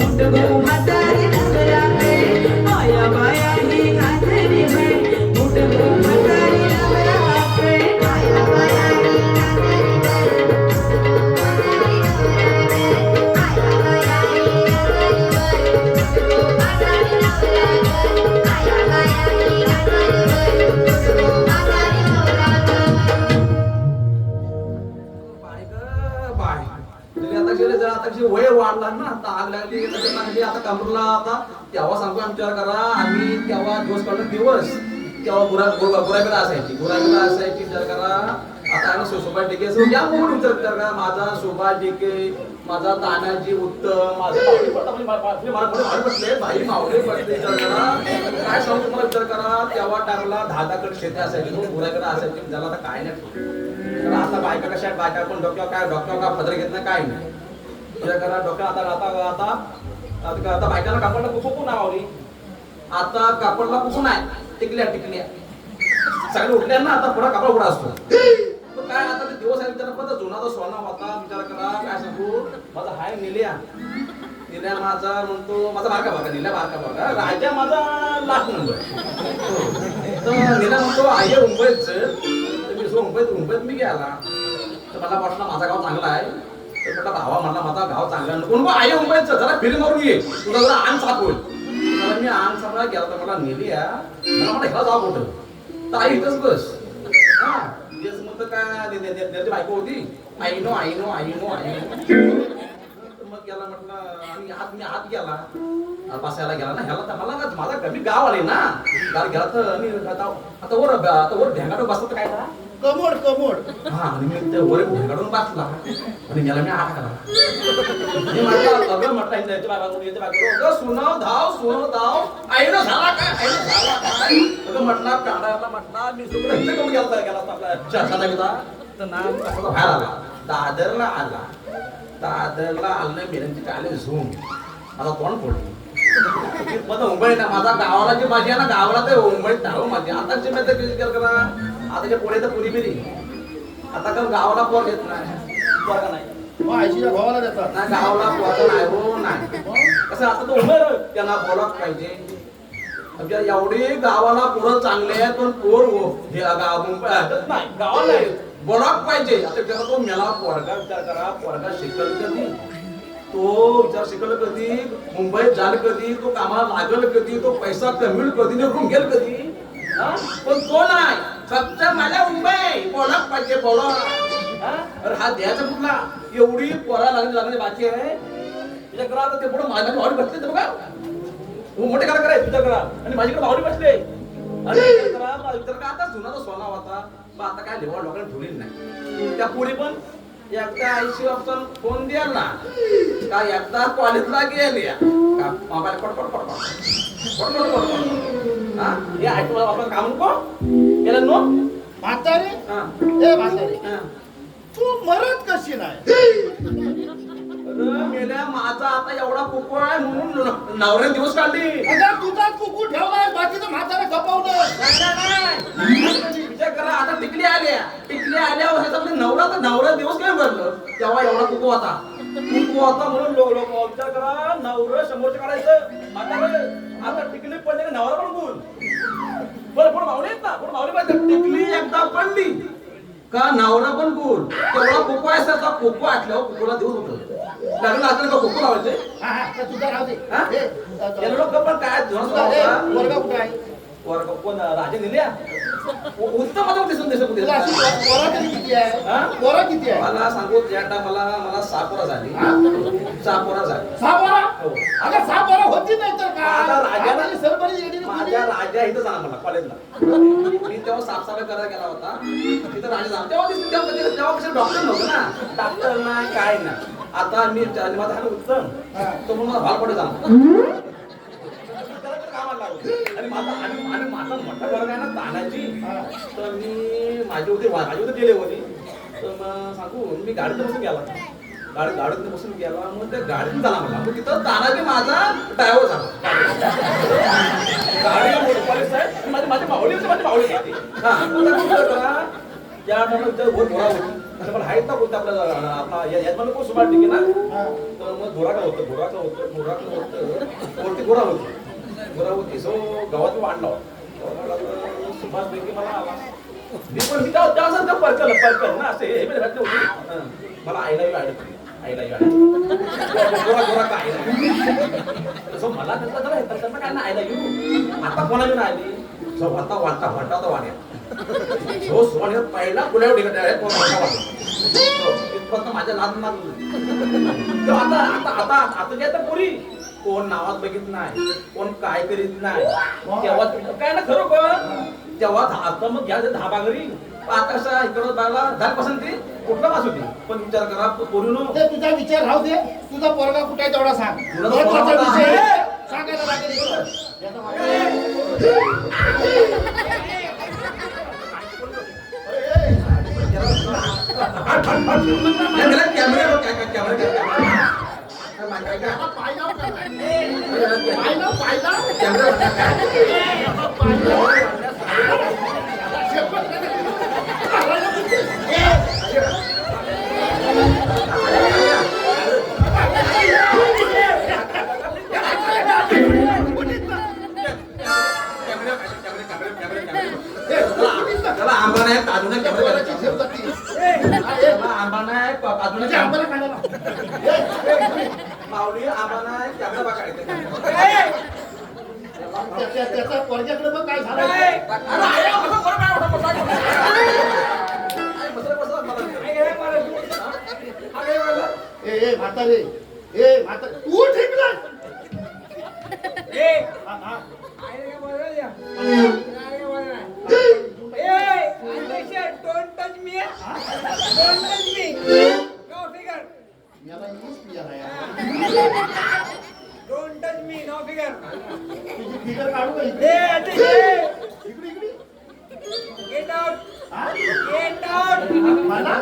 उडगो म्हातारे नबरावे आया बाया ही घातली बाई उडगो म्हातारे नबरावे आया बाया ही बाय ग बाय. तरी आता गेले जरा आता जे वय वाढला ना आता आग लागली त्याच्यामध्ये आता कमरला आता तेव्हा सांगतो आम्ही विचार करा आम्ही तेव्हा दिवस काढला दिवस तेव्हा गुराबिरा असायची विचार करा आता आम्ही सुभाष डिके या मोबाईल विचार करा माझा सुभाष डिके माझा तानाजी उत्तम माझे मावळे पडले भाई मावळे पडले विचार करा काय सांगू तुम्हाला विचार करा तेव्हा टाकला 10 शेती असायची गुराबिरा असायची त्याला आता काय नाही तर आता बायका कशा आहेत बायका पण डोक्यावर का पदर घेत नाही काय नाही विचार करा डोक्या आता बायकाला कापडला कुकू नाही मावली आता कापडला कुकू नाही टिकल्या सगळे उठल्या ना आता पुढा कापड उडा असतो पण काय आता ते दिवस आहे विचार पण जुना तो सोना होता विचार करा काय सांगू माझा हाय निल्या माझा म्हणतो माझा बारका बघा निल्या बारका बघा राजा माझा लाख नंबर तर निल्या म्हणतो आई मुंबईत मी गेला तर मला वाटलं माझा गाव चांगला आहे तर म्हटलं भावा म्हणला माझा गाव चांगला नको आई मुंबईचं जरा फिरी मारून ये तुला जरा आण साफ होईल मी आण सापडा गेला तर मला नेली मला ह्याला जाऊ कुठं तर आई इथंच बस हा तेच म्हणतं काय बायको होती आई नो मग गेला म्हटलं आणि मी आत गेला बसायला गेला ना ह्याला तर मला माझा कमी गाव आले ना गेला तर आता वर ढेंगाडून बसत काय ना कमोड हा आणि मी त्या वर ढेंगाडून बसला आणि गेला मी आत करा मी म्हटलं अगं म्हटलं सुनाव धाव आईनं झाला काय अगं म्हटला काढायला म्हटला मी सुद्धा इथे कमी गेला आपला चर्चा गेला तर नाम बाहेर आला दादरला आलं मिरंची आले झूम माझा तोंड फोडली मुंबई ना माझा गावाला जी माझी आहे ना गावाला ते मुंबईत धाव माझी आताची मी तर करा आताच्या पुढे तर पुरी बिरी आता का गावाला पोर घेत नाही पोरगा नाही आईशीच्या भावाला देतात ना गावाला पोरगा नाही हो नाही कसं आता तो उमेर त्यांना बोलाच पाहिजे एवढी गावाला पोरं चांगले आहेत पण पोर हो हे मुंबई नाही गावाला बोलाक पाहिजे आता त्याला तो मेला पोरगा विचार करा पोरगा शिकल कधी तो विचार शिकल कधी मुंबईत जाल कधी तो कामाला लागल कधी तो पैसा कमील कधी निघून गेल कधी पण तो नाही फक्त मला मुंबई बोलाक पाहिजे बोला अरे हा द्यायचा कुठला एवढी पोरा लागणे बाकी आहे विचार करा आता ते पुढे माझ्या भावडी बसले बघा मोठे करा करायचं विचार करा आणि माझ्याकडे भावडी बसले अरे विचार करा आता जुना तो सोना होता मग आता काय लेवा लोकांना ठेवलेली नाही. त्या पुढे पण एकदा आईशी आपण फोन द्यायला का एकदा कॉलेजला गेली का मोबाईल पडपड हा हे ऐकून आपण काम नको केला नो म्हातारे हा ए म्हातारे हा. तू मरत कशी नाही अरे मेल्या माझा आता एवढा कुकू आहे म्हणून नवऱ्या दिवस काढली. अगं तुझाच कुकू ठेवलाय बाकीचं म्हातारा खपवलं. विचार करा आता टिकली आल्यावर ह्याचा म्हणजे नवरा दिवस काय भरलं तेव्हा एवढा कुकू होता म्हणून लोक विचार करा नवरं समोरचं काढायचं आता टिकली पडले का नवरा पण गुण पण मावली आहेत ना पण मावली पाहिजे टिकली एकदा पडली का नवरा पण गुण तेवढा कुकू आहे त्याचा कुकू आटल्यावर कुकूला देऊन होतं लग्न असलं का कुकू लावायचे हा हा तर तुझा राहू दे हा? ए, या लोक पण काय ए, वर्ग कुठं आहे वर्ग कोण राजे दिल्या उत्तम आता दिसून तुला अशी पोरं तरी किती आहे हा? पोरं किती आहे मला सांगू एकदा मला 6 पोरं झाली हा? 6 पोरं झाली 6 पोरं? हो. अगं 6 पोरं होती नाही तर माझा राजा- काय सरबरी येडी माझ्या राजा इथं जाणार मला कॉलेजला मी तेव्हा साफसफाई करायला गेला होता तिथं राजा जाणार तेव्हा कसं डॉक्टर नव्हतं ना डॉक्टर नाही काय नाही आता मी माझा हा उत्तम तो म्हणून मला हॉलकडे जाणार कामाला लागलो आणि माझा मोठा वर्ग आहे ना तानाची तर मी माझी होती गेले होती तर मग सांगू मी गाडीत बसून गेला गाडीत बसून गेला मग त्या गाडीत झाला मला मग तिथं तानाजी माझा ड्रायव्हर झाला गाडी पोलीस आहे माझी मावळी घेते त्या घोडा होती मला हाईट ना कोणतं आपला यजमान कोण सुमार टिके ना तर मग घोडा होतं कोणती घोडा होती सो गावात वाढला सुभाष बेंके मला आला मी पण त्यासारखं परकल ना असे हे घातले होते मला आईला गोरा काय मला त्यांना काय ना आईला येऊ आता कोणा येऊन आली जो आता वाढता वाढ्या जो सोन्यात पहिला गुलाब टिकट आहे माझ्या लाद आता जे आता पुरी कोण नावात बघित नाही कोण काय करीत नाही तेव्हा काय ना खरोखर तेव्हा आता मग घ्या धाबा घरी आता कसा इकडं बायला झाली पसंती कुठला वास होती पण विचार करा पोरीनो ते तुझा विचार राहू दे तुझा पोरगा कुठे आहे तेवढा सांग तुला महत्त्वाचा पोरगा विषय आहे. सांगायला लागेल त्याला आंबा नाही काजू नाही आंबा नाही काजू नाही माऊली आंबा नाही कॅमेरा बघायचं त्याचा पोरग्याकडे मग काय झालं ए म्हातारे तू ठीक नाही याला इंग्लिश पियाला यार. तुझी फिगर काढू का इकडे इकडे हा? मला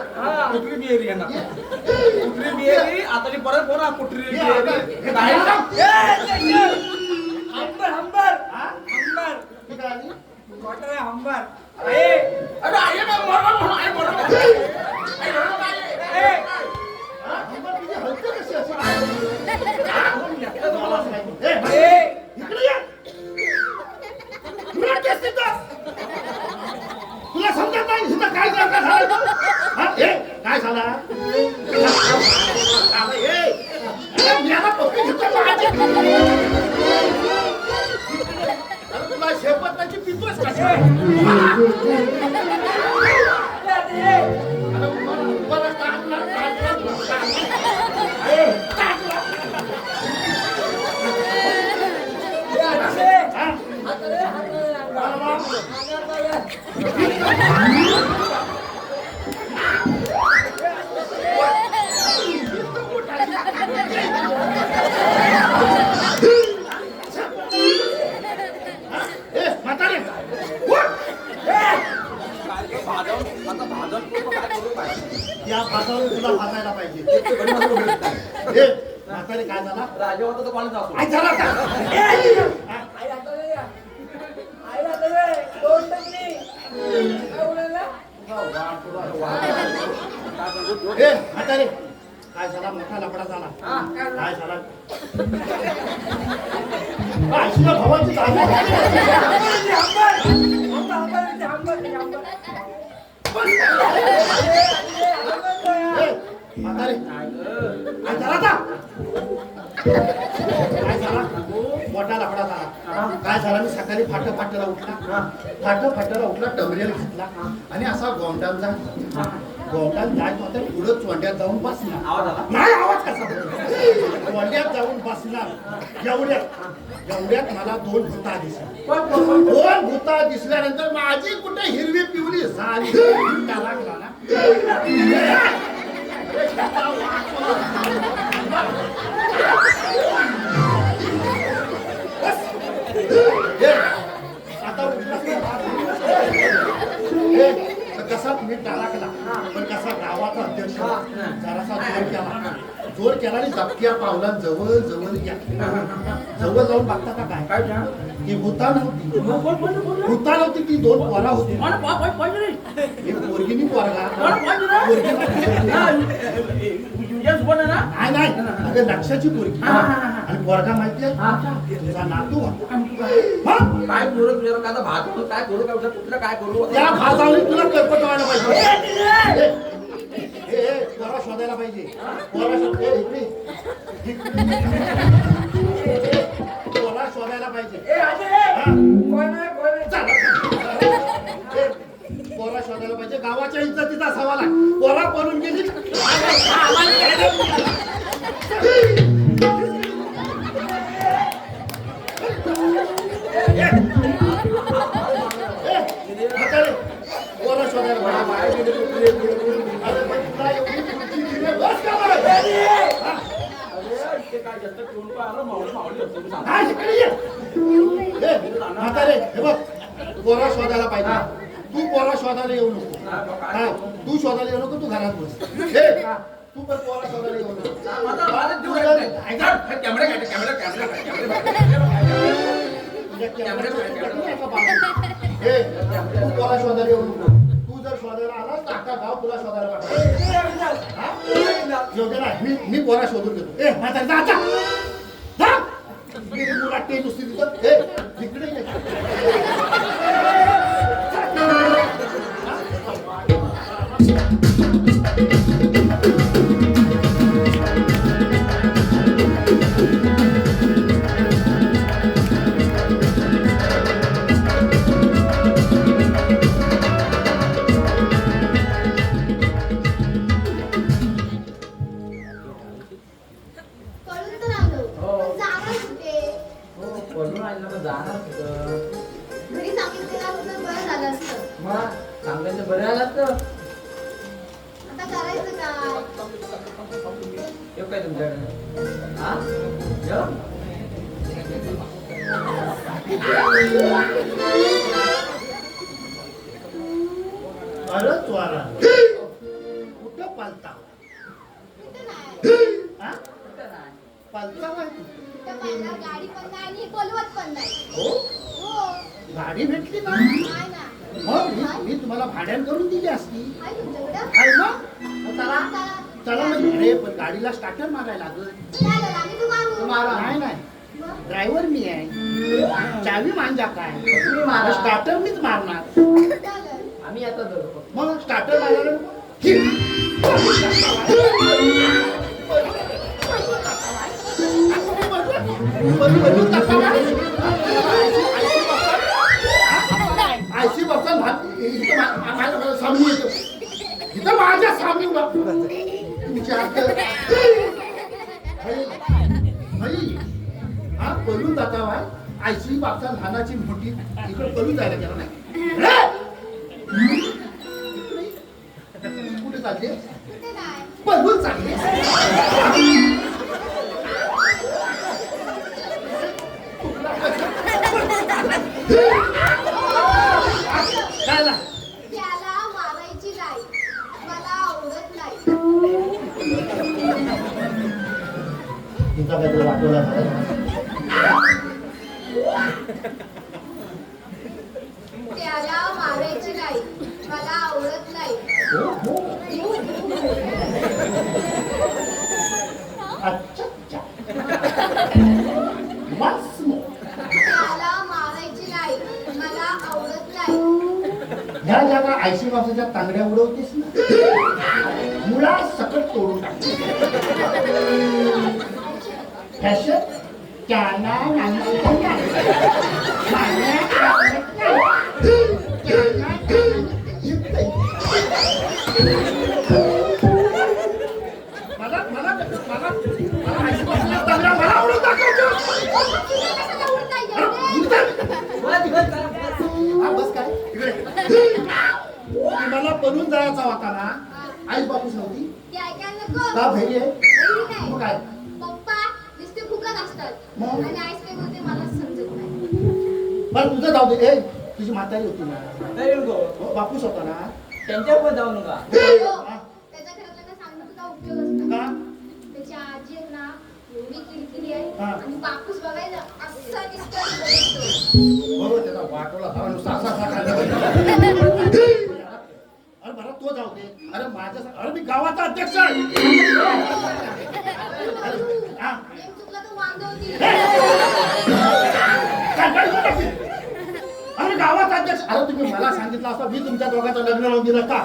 कुठली बिहेरी आहे ना कुठली बिहेरी आता मी परत बोला कुठली हे आता- बिहेरी हे बाहेर जा. हा? ही काय आली? हा? हिंमत तुझी हलते कशी अशी? इकडे ये. तुला केस देतो. तुला समजत नाही इथं काय झालं तो? हा? ए, काय झाला मी आता पप्पी घेतो माझी. अरे तुला शेपत त्याची पितोस कशी अरे उभारा, टाकला. हा? त्या फासावर तुला फासायला पाहिजे. पण माझं ओळख नाही. ए, म्हातारे काय झाला? राजेवाचा तर कॉलेज असतो. काय झाला का? आई आता रे. आई आता रे. 2 टक्के. काय बोलायला? ए, म्हातारे काय झाला? मोठा लफडा झाला. काय झाला? आईशीला भावाची जागा म्हातारे काय झाला का? काय झाला? मोठा लफडा झाला. काय झाला? मी सकाळी फाट्याला उठला टमरेल घेतला आणि असा गोंडात जायचं होता. पुढं चोंड्यात जाऊन बसणार. आवाज आला? नाही, आवाज कसा? चोंड्यात जाऊन बसणार. एवढ्यात मला 2 भूता दिसल्या. 2 भूता दिसल्यानंतर माझी कुठे हिरवी पिवली झाली लागला ना. आता कसा तुम्ही टाळाकला पण कसा गावाचा अध्यक्ष जरासा जोर केला आणि झपक्या पावला जवळ जाऊन बघता का काय ती भूता नव्हती ती 2 पोरा होती. एक पोरगीनी पोरगा नाही अगं लक्षाची पोरगी आणि पोरगा माहिती आहे तुझा नातू काय करू तुझ्या काय भात करू काय करू काय कुठलं काय करू त्या भाजावरी तुला करपट व्हायला पाहिजे. पोरा शोधायला पाहिजे. पोरा शोधायला पाहिजे. पोरा शोधायला पाहिजे. गावाच्या इज्जतीचा सवाल आहे. पोरा पळून गेली. पोरा शोधायला पाहिजे. पोरा शोधायला पाहिजे. तू पोरा शोधायला येऊ नको. तू शोधायला येऊ नको. तू घरात बस. तू पण पोरा शोधायला येऊ नको. तू पोरा शोधायला येऊ नको. तू जर शोधायला आलास तर अख्खा गाव तुला शोधायला पाहिजे. मी पोरा शोधून घेतो. म्हातारे जा. मुला टे नुसती तिथं इकडे बरं आलात तर आता करायचं काय? येऊ काय तुमच्याकडे? हा अरे त्वारा कुठं पालता? कुठं नाही. पालता काय? कुठं पाहिलं? गाडी पण नाही आणि बोलवत पण नाही. हो गाडी भेटली ना. नाही ना. मग मी तुम्हाला भाड्यान करून दिली असती. आहे तुमच्याकडं? आहे मग चला म्हणजे अरे पण गाडीला स्टार्टर मारायला लागत. चालेल, आम्ही तू मारू. नाही मग? ड्रायव्हर मी आहे. चावी मांजा काय तुम्ही मारा. स्टार्टर मीच मारणार. चालेल. आम्ही आता जाऊ. मग स्टार्टर मारणार ऐशी बसून सामने येतो. इथं माझ्या सामने हा पळून जाता वा. आयशी बापचा लहानाची मोठी इकडे पळून जायला गेला नाही. कुठे चालले? कुठे नाही. पळून चालले. काय त्याला मारायची नाही. मला आवडत नाही. ह्या ज्या का आयशी बापाच्या तांगड्या उडवतेस ना मुळा सकट तोडून टाकते फॅशन त्याला मला मला मला मला आयशी बापाच्या तांगड्या मला उडवून टाकायचं. बस बस करा, बस. हा बस काय इकडे मला बनून जायचा होता ना आई बापूच नव्हती ते ऐकायला नको. का भैरी आहे बहिणी नाही. मग काय पप्पा नुसते फुकट असतात. मग? आणि आईस काय बोलते मला समजत नाही. पण तुझं जाऊ दे ए तुझी म्हातारी होती ना तरी नको. हो, बापूस होता ना त्यांच्यावर जाऊ नका. हो. हा, त्याच्या घरातल्यांना सांगून तुझा उपयोग असतो. का त्याची आजी आहे ना एवढी किरकिरी आहे हा. आणि बापूस बघायला असा दिसतो. बरोबर त्याचा वाटोला हवा नुसता असा असा खाल्ला. अरे बरं तो जाऊ दे अरे माझ्या अरे मी गावाचा अध्यक्ष आहे हा. नेम चुकला तर वांदे होतील. काय बोलतो? अरे गावाचा अध्यक्ष अरे तुम्ही मला सांगितलं असतं मी तुमच्या दोघांचं लग्न लावून दिलं का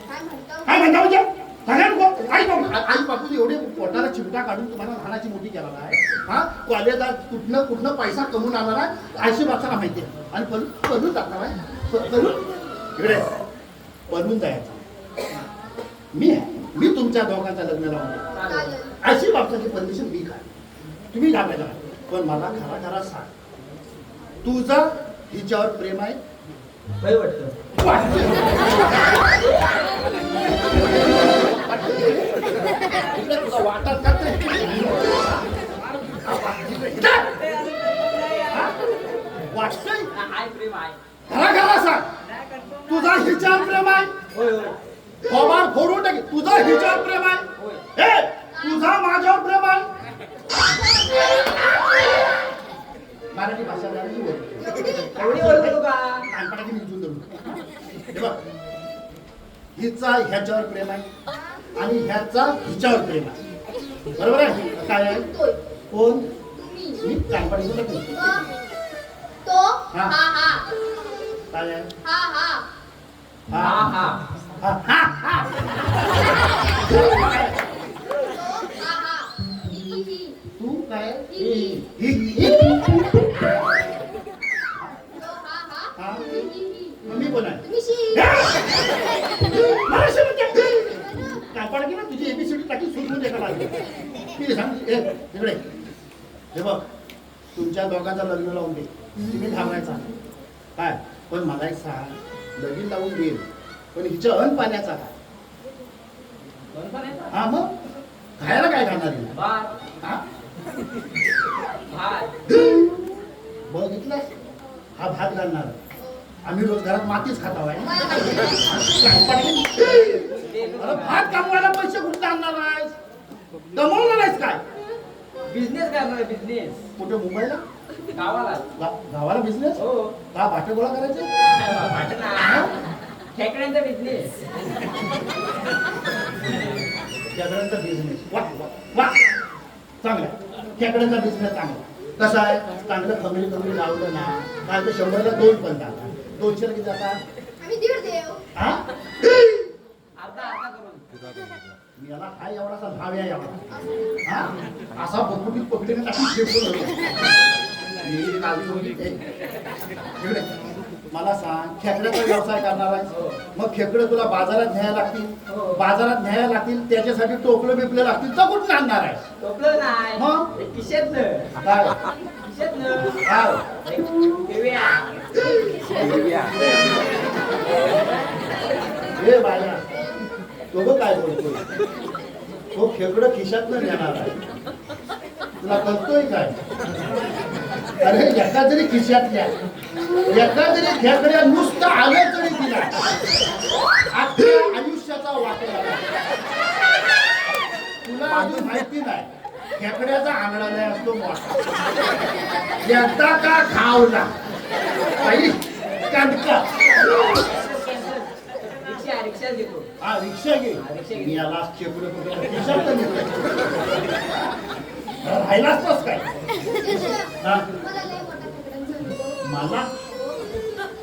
काय म्हणता? काय म्हणता म्हणजे सांगा नको आई बापू एवढे पोटाला चिमटा काढून तुम्हाला लहानाची मोठी केला आहे हा कॉलेजात कुठनं पैसा कमवून आणणार आहे आयशी बापसाला माहिती आहे आणि पळून टाकणार आहे इकडे पळून जायचं मी तुमच्या दोघांचं लग्न लावून देतो. चालेल. आयशी बापसाची परमिशन मी काय तुम्ही घालायला पण मला खरा खरा सांग तुझं हिच्यावर प्रेम आहे भय वाटतं. इकडे तुझा वाटत करते वाटतंय आहे प्रेम आहे. खरा खरा सांग तुझा हिच्यावर प्रेम आहे होय होय कबाड फोडून टाकी तुझा हिच्यावर प्रेम आहे होय. ए तुझा माझ्यावर प्रेम आहे मराठी भाषा जरा बोल एवढी ओळखतो का? कानपणाची निजून धरून हे बघ हिचा ह्याच्यावर प्रेम आहे आणि ह्याचा हिच्यावर प्रेम आहे बरोबर आहे काय आहे तोय. कोण तुम्ही. मी कानपणाची बोलत नाही. तो हा. हा हा काय आहे हा हा हा हा हा हा हा तो हा हा ही ही तू काय ही ही ही तो हा हा हा. ही ही मी कोण आहे तुम्ही शी मराठी म्हणते कापड की ना तुझी एबीसीडी टाकी सुरू देता लागली मी सांग इकडे हे बघ तुमच्या दोघांचं लग्न लावून दे तुम्ही थांबायचा काय पण मला एक सांग लगीन लावून देईल पण हिच्या अन पाण्याचा काय कोण पण आहे का? हा मग खायला काय खाणार हिला? भात हा भात बघितलं हा भात घालणार आम्ही रोज घरात मातीच खाता आहे अरे भात कमवायला पैसे कुठे आणणार आहेस कमवणार आहेस काय बिझनेस करणार बिझनेस कुठे मुंबईला गावाला. गावाला बिझनेस हो का भाटे गोळा करायचे खेकड्यांचा बिझनेस. खेकड्यांचा बिझनेस वा वा वा चांगला खेकड्यांचा बिझनेस चांगला कसा आहे चांगलं कमी लावलं ना काय ते 100ला 2 पण जातात 200 किती जातात आम्ही दीड देव हा अर्धा अर्धा करून. मी याला हाय एवढासा भाव आहे एवढा हा असा बकुटीत पकडीने टाकून इकडे मला सांग खेकड्याचा व्यवसाय करणार आहे मग खेकडे तुला बाजारात न्यायला लागतील बाजारात न्यायला लागतील त्याच्यासाठी टोपलं बिपलं लागतील तर कुठून आणणार आहे टोपलं नाही मग? हे खिशेतनं. काय खिशेतनं. काय एक पिवळ्या. हे बाया तो बघ काय बोलतोय तो खेकडं खिशात न नेणार आहे तुला कळतोय काय अरे एका जरी खिशातल्या एका जरी खेकड्या नुसतं आलं तरी तिला अख्ख्या आयुष्याचा वाटेला तुला अजून माहिती नाही खेकड्याचा आंगडा नाही असतो मोठा एकदा का खावला काही कांडका रिक्षा घेतो. हा रिक्षा घे मी याला खेकडं कुठं खिशात तर नेतोय. राहिला असतोस काय हा? मला लय मोठा खेकड्यांचा अनुभव. मला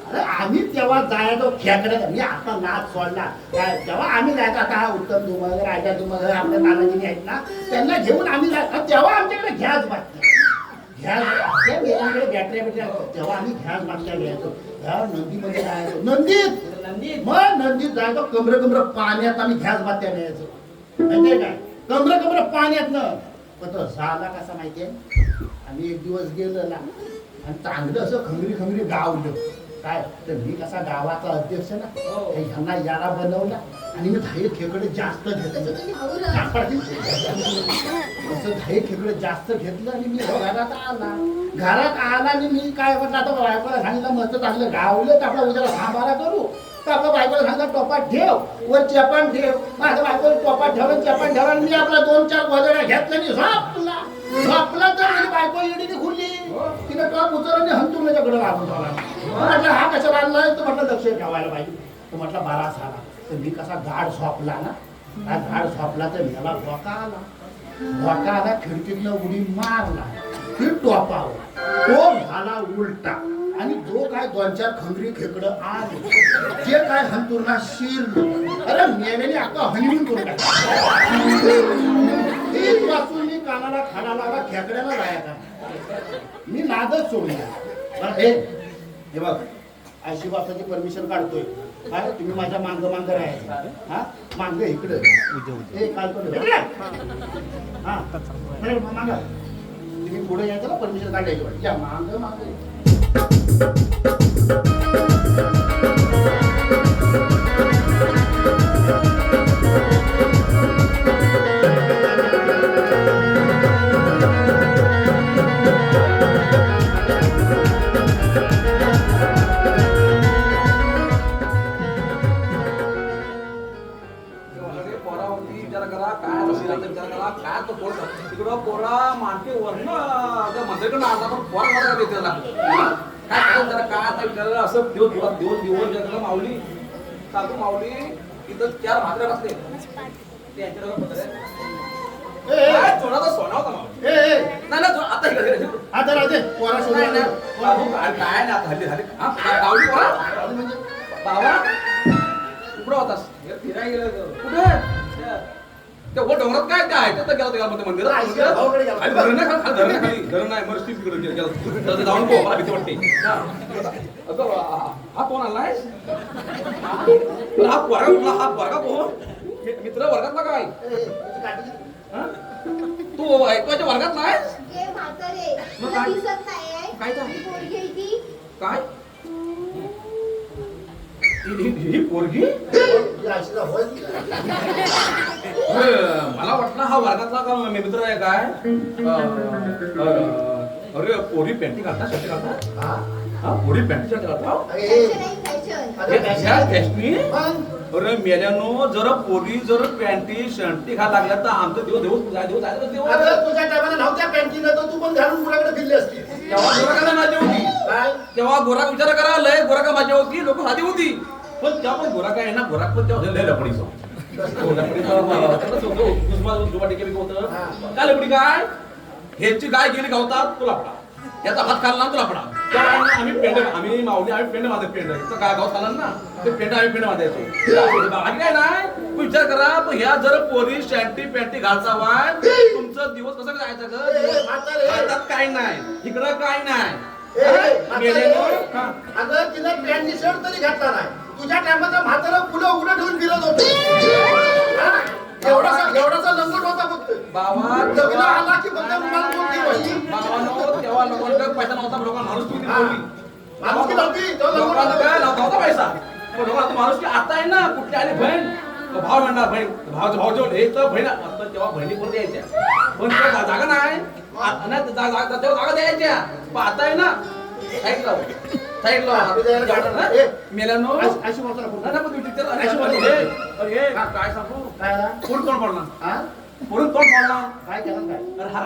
अरे आम्ही तेव्हा जायचो खेकड्यात मी आता नाच सोडला तेव्हा आम्ही जायचो आता हा उत्तम धुमग राजा धुमग आपल्या तानाजीने आहेत ना त्यांना घेऊन आम्ही जायचो तेव्हा आमच्याकडे घ्यास बातम्या बॅटऱ्या तेव्हा आम्ही घ्यास बातम्या घ्यायचो नंदीमध्ये जायचो मग नंदीत जायचो कमरे पाण्यात आम्ही घ्यास बातम्या घ्यायचो माहितीये काय कमरे पाण्यात न पण तो झाला कसा माहितीये आम्ही एक दिवस गेलो ना आणि चांगलं असं खंगरी गावलं काय तर मी कसा गावाचा अध्यक्ष ना ह्यांना याला बनवला आणि मी धाई खेकडे जास्त घेतलं असं धाई खेकडे जास्त घेतलं आणि मी घरात आला आणि मी काय म्हटलं आता बायकोला सांगितलं मस्त चांगलं गावलं तर आपला उद्याला सांबारा करू तर आपल्या बायकोला सांगितलं टोपात ठेव वर चपान ठेव माझ्या बायकोला टोपात ठेवलं चपान ठेवलं आणि मी आपला 2-4 गोदड्या घेतल्या आणि झोपला तर माझी बायको येडीने खुलली तिने टॉप उचलून हंतून त्याच्याकडे लागून झाला म्हटलं हा कशाला आणलाय तर म्हटलं लक्ष ठेवायला पाहिजे तर म्हटलं बरा झाला तर मी कसा गाढ झोपला ना गाढ झोपला तर मला धोका आला खिडकीतनं उडी मारला फिर टोपावर तो झाला उलटा आणि जो काय 2-4 खंगरी खेकडं आले जे काय हंतुरला शिरलो अरे मेल्याने आता हनीमून करून वाचून मी कानाला खाडा लावला खेकड्याला जायचा मी नादच सोडला हे बघ अशी बापाची परमिशन काढतोय काय तुम्ही माझ्या मांग राहायचं हा मांग इकडे हा मागा तुम्ही पुढे यायचं ना परमिशन काढायची या मांग तिकडं पोरा मानते वरण मंत्र्याकडनं आता पण पोरा मला देते काय जरा काय आता विचारलं असं दिवस माऊली सांगतो माऊली इथं 4 म्हात्रे असते सोनाचा सोना होता नाही आता काय ना हल्ली माऊली बाबा कुठं होतास फिरायला गेलं कुठे डोंगरात काय काय मंदिरात जाऊन भीती वाटते हा कोण आलाय हा वर्गा कोण मित्र वर्गातला काय तू ऐकवायच्या वर्गात नाही काय ही पोरगी मला वाटलं हा वर्गातला का मित्र आहे काय अरे पोरी पॅन्टी घालता शर्ट घालता हा पोरी पॅन्टी शर्ट घालता अरे मेल्यानो जर पोरी जर पॅन्टी शर्टी घाल लागल्या तर आमचं दिवस तुझ्या टायमाला नव्हत्या पॅन्टीनं तर तू पण घालून मुलाकडे फिरली असती तेव्हा गोराकाला माझी होती तेव्हा गोराक विचार करा लय गोराका माझी होती लोक साधी होती पण तेव्हा पण गोराका आहे ना गोराक पण तेव्हा लय लपडीचं काय लपडी काय ह्याची गाय गेली गावतात तुला पडा याचा हात खाल्ला तुला पडा आम्ही माऊली आम्ही पेंड मारतो पेंड काय गाव खाल्ला ना ते पेंड आम्ही पेंड मारायचो आणि काय नाही विचार करा पण ह्या जर पोरी शर्टी पॅन्टी घालचा वाय तुमचं दिवस कसं जायचं ग काय नाही इकडं काय नाही अगं तिला पॅन्टी शर्ट तरी घातला नाही तुझ्या टायमाचा म्हातारा पुढं उघडं ठेवून फिरत होतो एवढासा लंगोट होता फक्त बाबा लग्न आला की फक्त रुमाल बोलती वही बाबा तेव्हा लोकांना पैसा नव्हता लोकांना माणूस किती बोलली माणूस की नव्हती नव्हता पैसा पण लोकांना माणूस की आता आहे ना कुठली आली बहीण भाव म्हणणार बहीण भाव जेवण हे तर बहीण आता तेव्हा बहिणी पण द्यायच्या पण तेव्हा जागा नाही तेव्हा जागा द्यायच्या पण आता आहे ना मेल्यानो काय सांगू कोण पडला पुढून कोण पडला काय केलं काय अरे हा